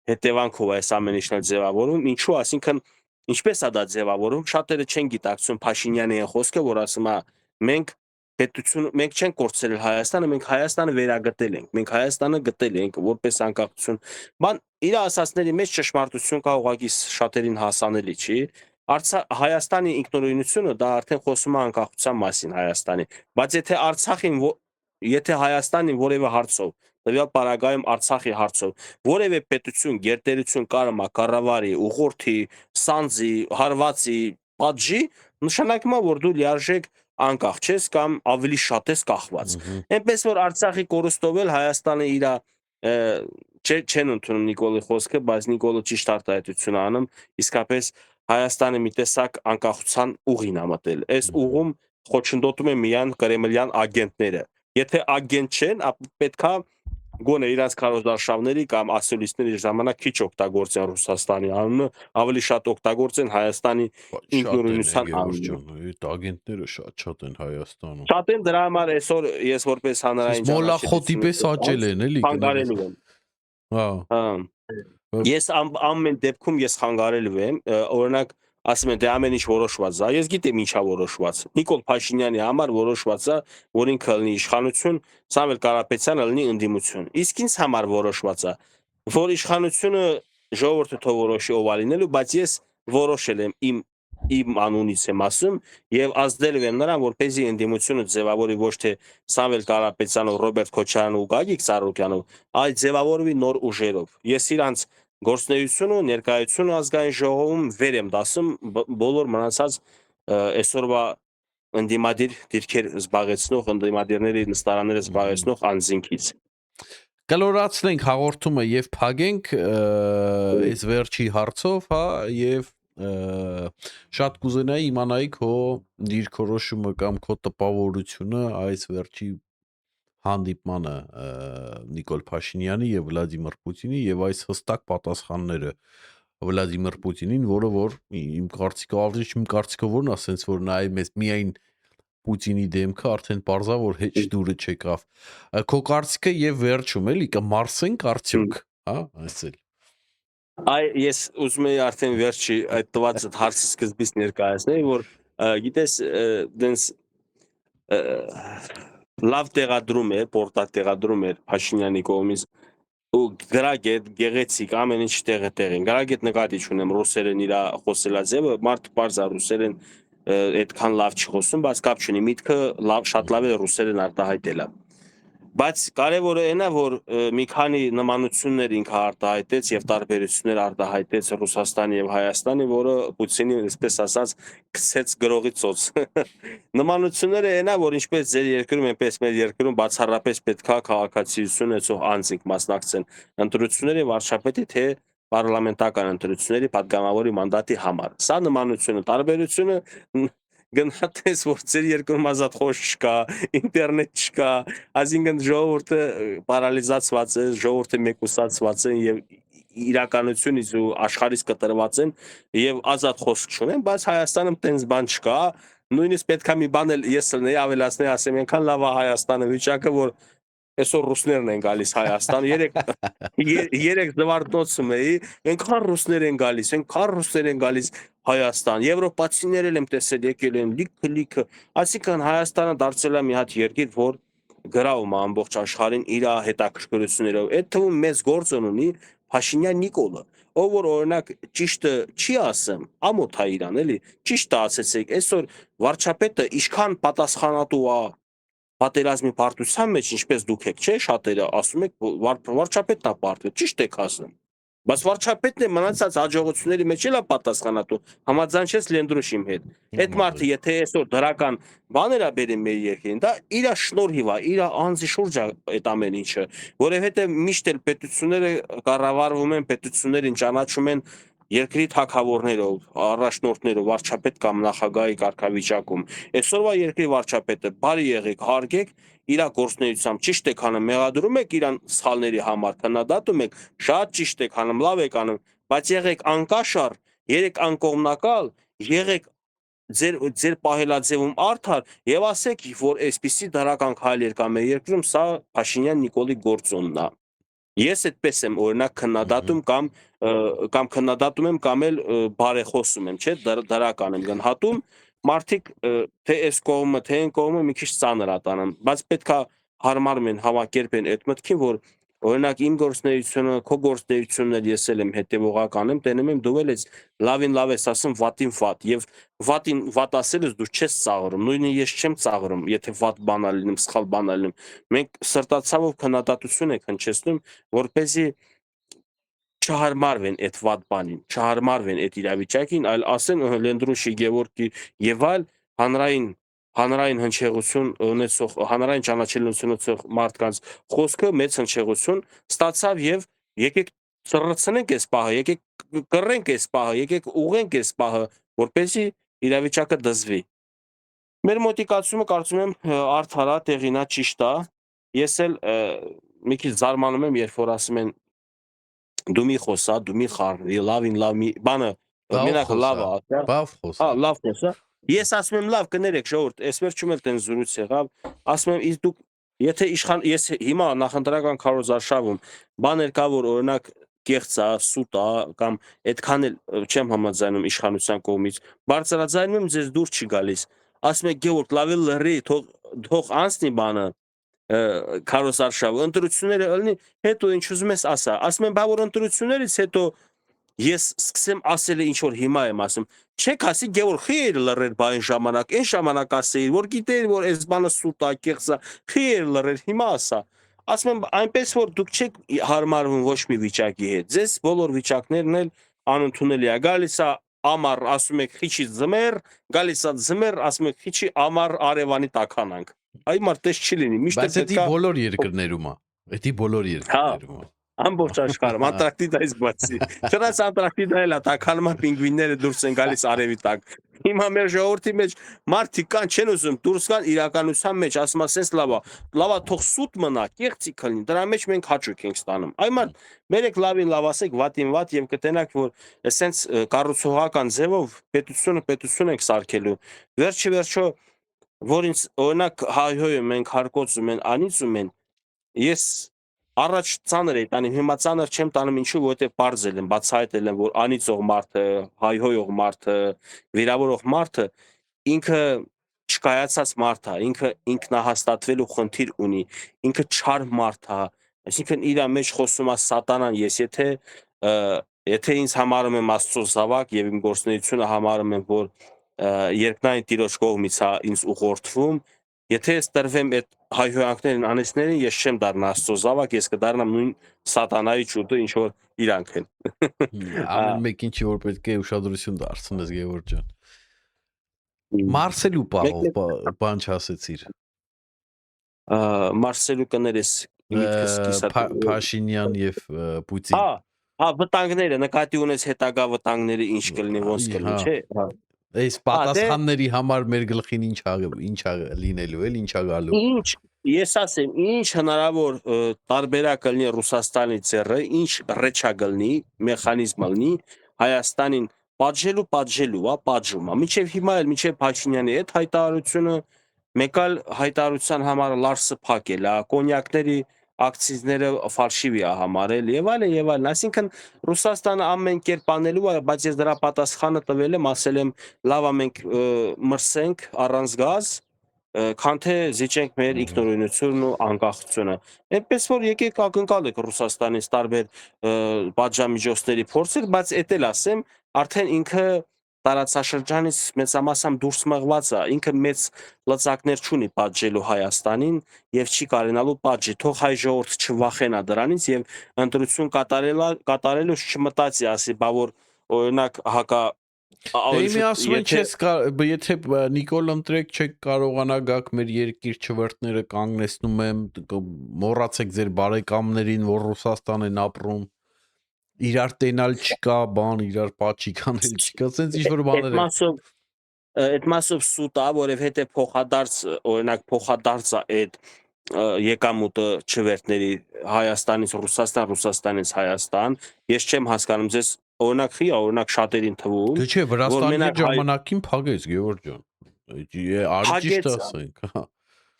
հետևանքով այս ամեն ինչն է ձևավորվում։ Ինչու, այսինքն ինչպես է դա ձևավորվում, շատերը չեն գիտակցում Փաշինյանի խոսքը, որ ասում է մենք պետություն մենք չենք կորցրել Հայաստանը, մենք Հայաստանը վերագտել ենք, մենք Հայաստանը գտել ենք որպես անկախություն։ Բան իր ասածների մեջ ճշմարտություն կա ուղղակի շատերին հասանելի չի։ Հայաստանի ինքնուրույնությունը դա արդեն խոսում է անկախության մասին Հայաստանի, բայց եթե Հայաստանին որևէ հարցով, տվյալ պարագայում Արցախի հարցով, որևէ պետություն, գերտերություն կարում է կառավարի, ուղղորդի, սանձի, հարվածի, պատժի, նշանակում է, որ դու լիարժեք անկախ չես կամ ավելի շատ ես կախված։ Այնպես որ Արցախի կորուստով էլ Հայաստանը իր չեն ընդունում Նիկոլի խոսքը, բայց Նիկոլը ճիշտ արտահայտություն անում, իսկապես Հայաստանը մի տեսակ անկախության ուղին է մտել։ Այս ուղում խոչընդոտում են միայն կրեմլյան ագենտները։ Եթե ագենտ չեն, ապա պետքա գոնե իրանց քարոզարշավների կամ ասիոլիստների ժամանակ քիչ օգտագործեն Ռուսաստանի անունը, ավելի շատ օգտագործեն Հայաստանի ինքնուրույնության անունը։ Այդ ագենտները շատ են Հայաստանում։ Շատ են, դրա համար այսօր ես որպես հանրային մոլախոտի պես աճել են, էլի։ Խանգարելու եմ։ Հա։ Ես ամեն դեպքում ես խանգարելու եմ, օրինակ ասում են դե ամեն ինչ որոշված է, ես գիտեմ ինչա որոշված։ Նիկոլ Փաշինյանի համար որոշված է, որ ինքը լինի իշխանություն, Սամվել Կարապետյանը լինի ընդդիմություն։ Իսկ ինձ համար որոշված է, որ իշխանությունը ժողովուրդը թող որոշի ով է լինելու, բայց ես որոշել եմ իմ անունից եմ ասում եւ ազդել եմ նրան, որպեսզի ընդդիմությունը ձևավորի ոչ թե Սամվել Կարապետյանով, Ռոբերտ Քոչարյանով ու Գագիկ Ծառուկյանով, այլ ձևավորվի նոր ուժերով։ Ես իրանց գործնեությունը, ներկայությունը ազգային ժողովում վեր եմ դասում բոլոր մնացած այսօրվա ընդդիմադիր դիրքեր զբաղեցնող, ընդդիմադիրների նստարանները զբաղեցնող անձինքից։ Կլորացնենք հաղորդումը եւ փագենք այս վերջի հարցով, հա, եւ շատ կուզենայի իմանայի քո դիրքորոշումը կամ քո տպավորությունը այս վերջի հանդիպմանը Նիկոլ Փաշինյանի եւ Վլադիմիր Պուտինի եւ այս հստակ պատասխանները Վլադիմիր Պուտինին, որը որ իմ կարծիքով որն է, ասենց որ նայ մեզ միայն Պուտինի դեմքը արդեն պարզա որ հեչ դուրը չեկավ։ Քո կարծիքը եւ վերջում էլի կմարսենք արդյոք, հա, այսել։ Ես ուզում եի արդեն վերջի այդ տված հարցի սկզբից ներկայացնել, որ գիտես դենս լավ տեղադրում է, պորտատեղադրում է Փաշինյանի կողմից ու գրագետ, գեղեցիկ, ամեն ինչ տեղ են։ Գրագետ նկատի չունեմ ռուսերեն իր խոսելաձևը, մարդը պարզ է ռուսերեն այդքան լավ չի խոսում, բայց կապ չունի, միտքը շատ լավ է ռուսերեն արտահայտելա։ Բայց կարևորը այն է, որ մի քանի նմանություններ ինքը արտահայտեց եւ տարբերություններ արտահայտեց Ռուսաստանի եւ Հայաստանի, որը Պուտինի, այսպես ասած, գցեց գրողի ծոց։ Նմանությունները այն է, որ ինչպես ձեր երկրում, այնպես մեր երկրում բացառապես պետքա քաղաքացիություն ունեցող անձինք մասնակցեն ընտրությունների վարչապետի թե պարլամենտական ընտրությունների падգամավորի մանդատի համար։ Սա նմանությունը, տարբերությունը գնահատես, որ ձեր երկրում ազատ խոսք չկա, ինտերնետ չկա, այսինքն ժողովուրդը պարալիզացված է, ժողովուրդը մեկուսացված է եւ իրականությունից ու աշխարհից կտրված են եւ ազատ խոսք չունեն, բայց Հայաստանում տենց բան չկա, նույնիսկ պետքա մի բան էլ ես լնեի ավելացնել, ասեմ, այնքան լավ է Հայաստանը վիճակը, որ այսօր ռուսներն են գալիս Հայաստան, երեք զվարթնոցում էի, այնքան ռուսներ են գալիս Հայաստան, եվրոպացիներ եմ տեսել, եկել են լիքը, այսինքն Հայաստանը դարձել է մի հատ երկիր, որ գրավում է ամբողջ աշխարհին իր հետաքրքրություններով։ Այդ թվում մեծ գործ ունի Փաշինյան Նիկոլը, ով որ օրինակ ճիշտը չի ասում, ամոթ է իրան, էլի, ճիշտը ասեցեք, այսօր վարչապետը ինչքան պատասխանատու է պատերազմի պարտության մեջ, ինչպես դուք եք, չէ, շատերը ասում եք, վարչապետն է պարտվել, ճիշտ եք ասում։ Բայց վարչապետն է մնացած հաջողությունների մեջ էլ է պատասխանատու, համաձայն չես Լենդրոշի իմ հետ։ Այդ մարդը եթե այսօր դրական բաներ է բերում մեր երկրին, դա իր շնորհիվ է, իր անձի շուրջ է այդ ամեն ինչը, որովհետև միշտ էլ պետությունները կառավարվում են, պետություններին ճանաչում են երկրի թագավորներով, առաջնորդներով, վարչապետ կամ նախագահի կարգավիճակում։ Այսօրվա երկրի վարչապետը բարի եղեք, հարգեք, իր գործնեությամբ ճիշտ եք անում, մեղադրում եք իրան սխալների համար, քննադատում եք, շատ ճիշտ եք անում, լավ եք անում, բայց եղեք անկաշառ, եղեք անկողմնակալ, եղեք ձեր պահելաձևում արդար եւ ասեք, որ այսպիսի դրական քայլեր կա մեր երկրում, սա Փաշինյան Նիկոլի գործոնն է։ Ես այդպես եմ օրինակ քննադատում կամ քննադատում եմ կամ էլ բարեխոսում եմ, չէ, դրական եմ գնահատում, մարդիկ թե այս կողմը, թե այն կողմը մի քիչ ծանր ատանան, բայց պետքա հարմարվեն, հավաքերպեն այդ մտքին, որ օրինակ իմ գործնեությունը, քո գործնեությունն էլ ես էլ եմ հետևողական եմ, տենում եմ դու էլ ես լավին լավ ես ասում, վատին վատ, եւ վատին վատ ասելս դու չես ծաղրում, նույնը ես չեմ ծաղրում, եթե վատ բան ալինում, սխալ բան ալինում, մենք սրտացավով քննադատություն ենք հնչեցնում, որպեսզի չհարմարվեն այդ վատ բանին, չհարմարվեն այդ իրավիճակին, այլ ասեն Լենդրոշի, Գևորգի եւ այլ հանրային հնչեղություն ունեցող, հանրային ճանաչելիություն ունեցող մարդկանց խոսքը մեծ հնչեղություն ստացավ եւ եկեք ծռցնենք այս պահը, եկեք կռենք այս պահը, եկեք ուղենք այս պահը, որպեսզի իրավիճակը դզվի։ Մեր մոտիկացումը կարծում եմ արդար է, տեղին է, ճիշտ է։ Ես էլ մի քիչ զարմանում եմ, երբ որ ասում են դու մի խոսա, դու մի խառնվի, լավին լավ մի բանը մենակ լավ է, բավ խոսա։ լավ խոսա։ Ես ասում եմ լավ կներեք ժողովուրդ, այս վերջում էլ տեն զրույց եղավ, ասում եմ իսկ դուք եթե իշխան ես հիմա նախընտրական քարոզարշավում բաներ կա որ օրինակ կեղծ է, սուտ է կամ այդքան էլ չեմ համաձայնում իշխանության կողմից, բարձրաձայնում եմ ձեզ դուր չի գալիս։ Ասում եք Գևորգ լավ է լռի, թող անցնի բանը քարոզարշավը, ընտրությունները ըլնի, հետո ինչ ուզում ես ասա։ Ասում եմ բա որ ընտրություններից հետո ես սկսեմ ասել ինչ որ հիմա եմ ասում, չեք ասի Գևորգ խիեր լռեր բայն ժամանակ, այն ժամանակ ասեիր, որ գիտեիր, որ այս բանը սուտ է, կեղծ է, խիեր լռեր, հիմա ասա։ Ասում եմ, այնպես որ դուք չեք հարմարվում ոչ մի վիճակի հետ։ Ձեզ բոլոր վիճակներն էլ անընդունելի է։ Գալիս է ամառ, ասում եք խիչի ձմեռ, գալիս է ձմեռ, ասում եք խիչի ամառ արևանի տականանք։ Այ մարդես չի լինի, միշտ Բայց դա բոլոր երկրներում է։ Դա բոլոր երկրներում է։ Ամբողջ աշխարհում Անտարկտիդայից բացի։ Չնայած Անտարկտիդա էլ է, տաքանում պինգվինները դուրս են գալիս արևի տակ։ Հիմա մեր ժողովրդի մեջ մարդիկ կան, չեն ուզում դուրս գան իրականության մեջ, ասում են, սենց լավա թող սուտ մնա, կեղծիք լինի, դրա մեջ մենք հաճույք ենք ստանում։ Այ մարդ, մերեք լավին լավ ասեք, վատին վատ եւ կտենաք, որ սենց կառուցողական ձևով պետություն ենք սարքելու։ Վերջի վերջո, որ ինձ օրինակ հայհոյում ենք, հարկոցում են, անիծում են, ես առաջ ծանր էի տանում, հիմա ծանր չեմ տանում, ինչու, որովհետև բարձել եմ, բացահայտել եմ, որ անիծող մարդը, հայհոյող մարդը, վիրավորող մարդը ինքը չկայացած մարդ է, ինքը ինքնահաստատվելու խնդիր ունի, ինքը չար մարդ է, այսինքն իր մեջ խոսում է սատանան, ես եթե ինձ համարում եմ Աստծո զավակ եւ իմ գործունեությունը համարում եմ, որ երկնային Տիրոջ կողմից է ինձ ուղղորդվում, եթե ես տրվեմ այդ հայհոյանքներին անեցներին, ես չեմ դառնա Աստծո զավակ, ես կդառնամ նույն սատանայի ճուտը, ինչ որ իրանք են։ Ամեն մեկին չի որ պետք է ուշադրություն դարձնես Գևորգ ջան։ Մարսելու բան չասեցիր։ Մարսելու կներես միտքս կիսատ Փաշինյան եւ Պուտին։ Հա, վտանգները նկատի ունես հետագա վտանգները ինչ կլինի, ոնց կլինի, չէ՞։ Այս պատասխանների համար մեր գլխին ինչ լինելու էլ, ինչա գալու։ Ինչ, ես ասեմ, ինչ հնարավոր տարբերակ կլինի Ռուսաստանի ձեռը, ինչ ռեչա կլինի, մեխանիզմ լինի Հայաստանին պատժելու, պատժում է։ Մինչև հիմա էլ, մինչև Փաշինյանի այդ հայտարարությունը, մեկ այլ հայտարարության համար Լարսը փակել է, կոնյակների ակցիզները ֆալշիվի է համարել եւ այլն, այսինքն Ռուսաստանը ամեն կերպ անելու է, բայց ես դրա պատասխանը տվել եմ, ասել եմ, լավա մենք մրսենք առանց գազ, քան թե զիջենք մեր ինքնուրույնությունն ու անկախությունը։ Այնպես որ եկեք ակնկալեք Ռուսաստանից տարբեր պատժամիջոցների փորձեր, բայց էդ էլ ասեմ, արդեն ինքը տարածաշրջանից մեծամասամբ դուրս մղված է, ինքը մեծ լծակներ չունի պատժելու Հայաստանին եւ չի կարենալու պատժի, թող հայ ժողովուրդը չվախենա դրանից եւ ընտրություն կատարելուց չմտածի, ասի, բա որ օրինակ հակա Իմի ասում են չես եթե Նիկոլ ընտրեք չեք կարողանա գաք մեր երկիր չվերթները կանգնեցնում եմ, մոռացեք ձեր բարեկամներին, որ Ռուսաստան են ապրում, իրար տենալ չկա, բան, իրար պաչիկ անել չկա, սենց ինչ-որ բաներ են։ Այդ մասով սուտ է, որովհետև փոխադարձ, օրինակ փոխադարձ է այդ եկամուտը չվերթների Հայաստանից Ռուսաստան, Ռուսաստանից Հայաստան, ես չեմ հասկանում, ձեզ օրինակ խի, օրինակ շատերին թվում, դե չէ, Վրաստանի ժամանակին փագեց Գևորգ ջան։ Արիճիշտ ասենք, հա։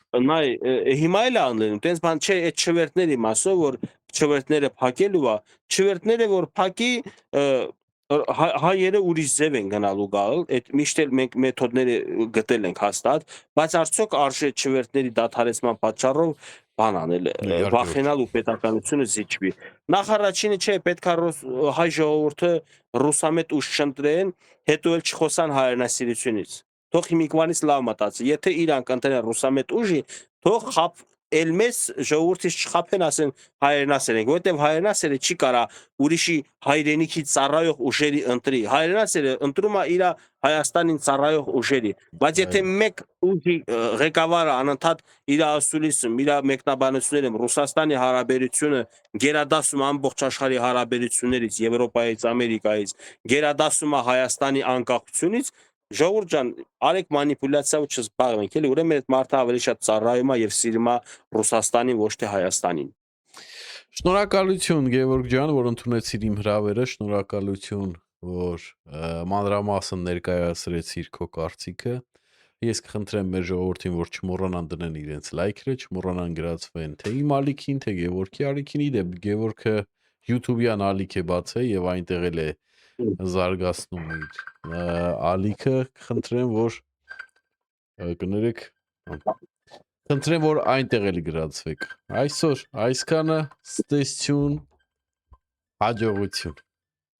Նայ, հիմա էլ անլենում, տենց բան չէ, այդ չվերթների մասով, որ չվերթները փակելու է, չվերթները որ փակի հայերը ուրիշ ձև են գնալու գալ, այդ միշտ էլ մենք մեթոդները գտել ենք հաստատ, բայց արդյոք արժե չվերթների դադարեցման պատճառով բան անել, վախենալ ու պետականությունը զիջվի։ Նախարարինը չէ, պետք է հայ ժողովուրդը ռուսամետ ուժ չընտրեն, հետո էլ չխոսան հայրենասիրությունից։ Թող հիմիկվանից լավ մտածի, եթե իրանք ընտրեն ռուսամետ ուժի, թող էլ մեզ ժողովրդից չխափեն, ասեն հայրենասեր ենք, որովհետև հայրենասերը չի կարա ուրիշի հայրենիքի ծառայող ուժերի ընտրի։ Հայրենասերը ընտրում է իր Հայաստանին ծառայող ուժերի, բայց եթե մեկ ուժի ղեկավարը անընդհատ իր ասուլիսում, իր մեկնաբանություններում Ռուսաստանի հարաբերությունը գերադասում ամբողջ աշխարհի հարաբերություններից, Եվրոպայից, Ամերիկայից, գերադասում է Հայաստանի անկախությունից, ժողովուրդ ջան, արեք մանիպուլյացիա ու չզբաղվենք, էլի, ուրեմն այդ մարդը ավելի շատ ծառայում է եւ սիրում է Ռուսաստանին, ոչ թե Հայաստանին։ Շնորհակալություն Գևորգ ջան, որ ընդունեցիր իմ հրավերը, շնորհակալություն, որ մանրամասն ներկայացրեցիր քո կարծիքը։ Ես կխնդրեմ մեր ժողովրդին, որ չմոռանան դնեն իրենց լայքերը, չմոռանան գրածվեն թե իմ ալիքին, թե Գևորգի ալիքին, իդեպ Գևորգը YouTube-յան ալիք է բացել եւ այնտեղ էլ է զարգացնում իր ալիքը, խնդրեմ, որ կներեք, խնդրեմ, որ այնտեղ էլ գրածվեք։ Այսօր այսքանը, ստեսություն, հաջողություն։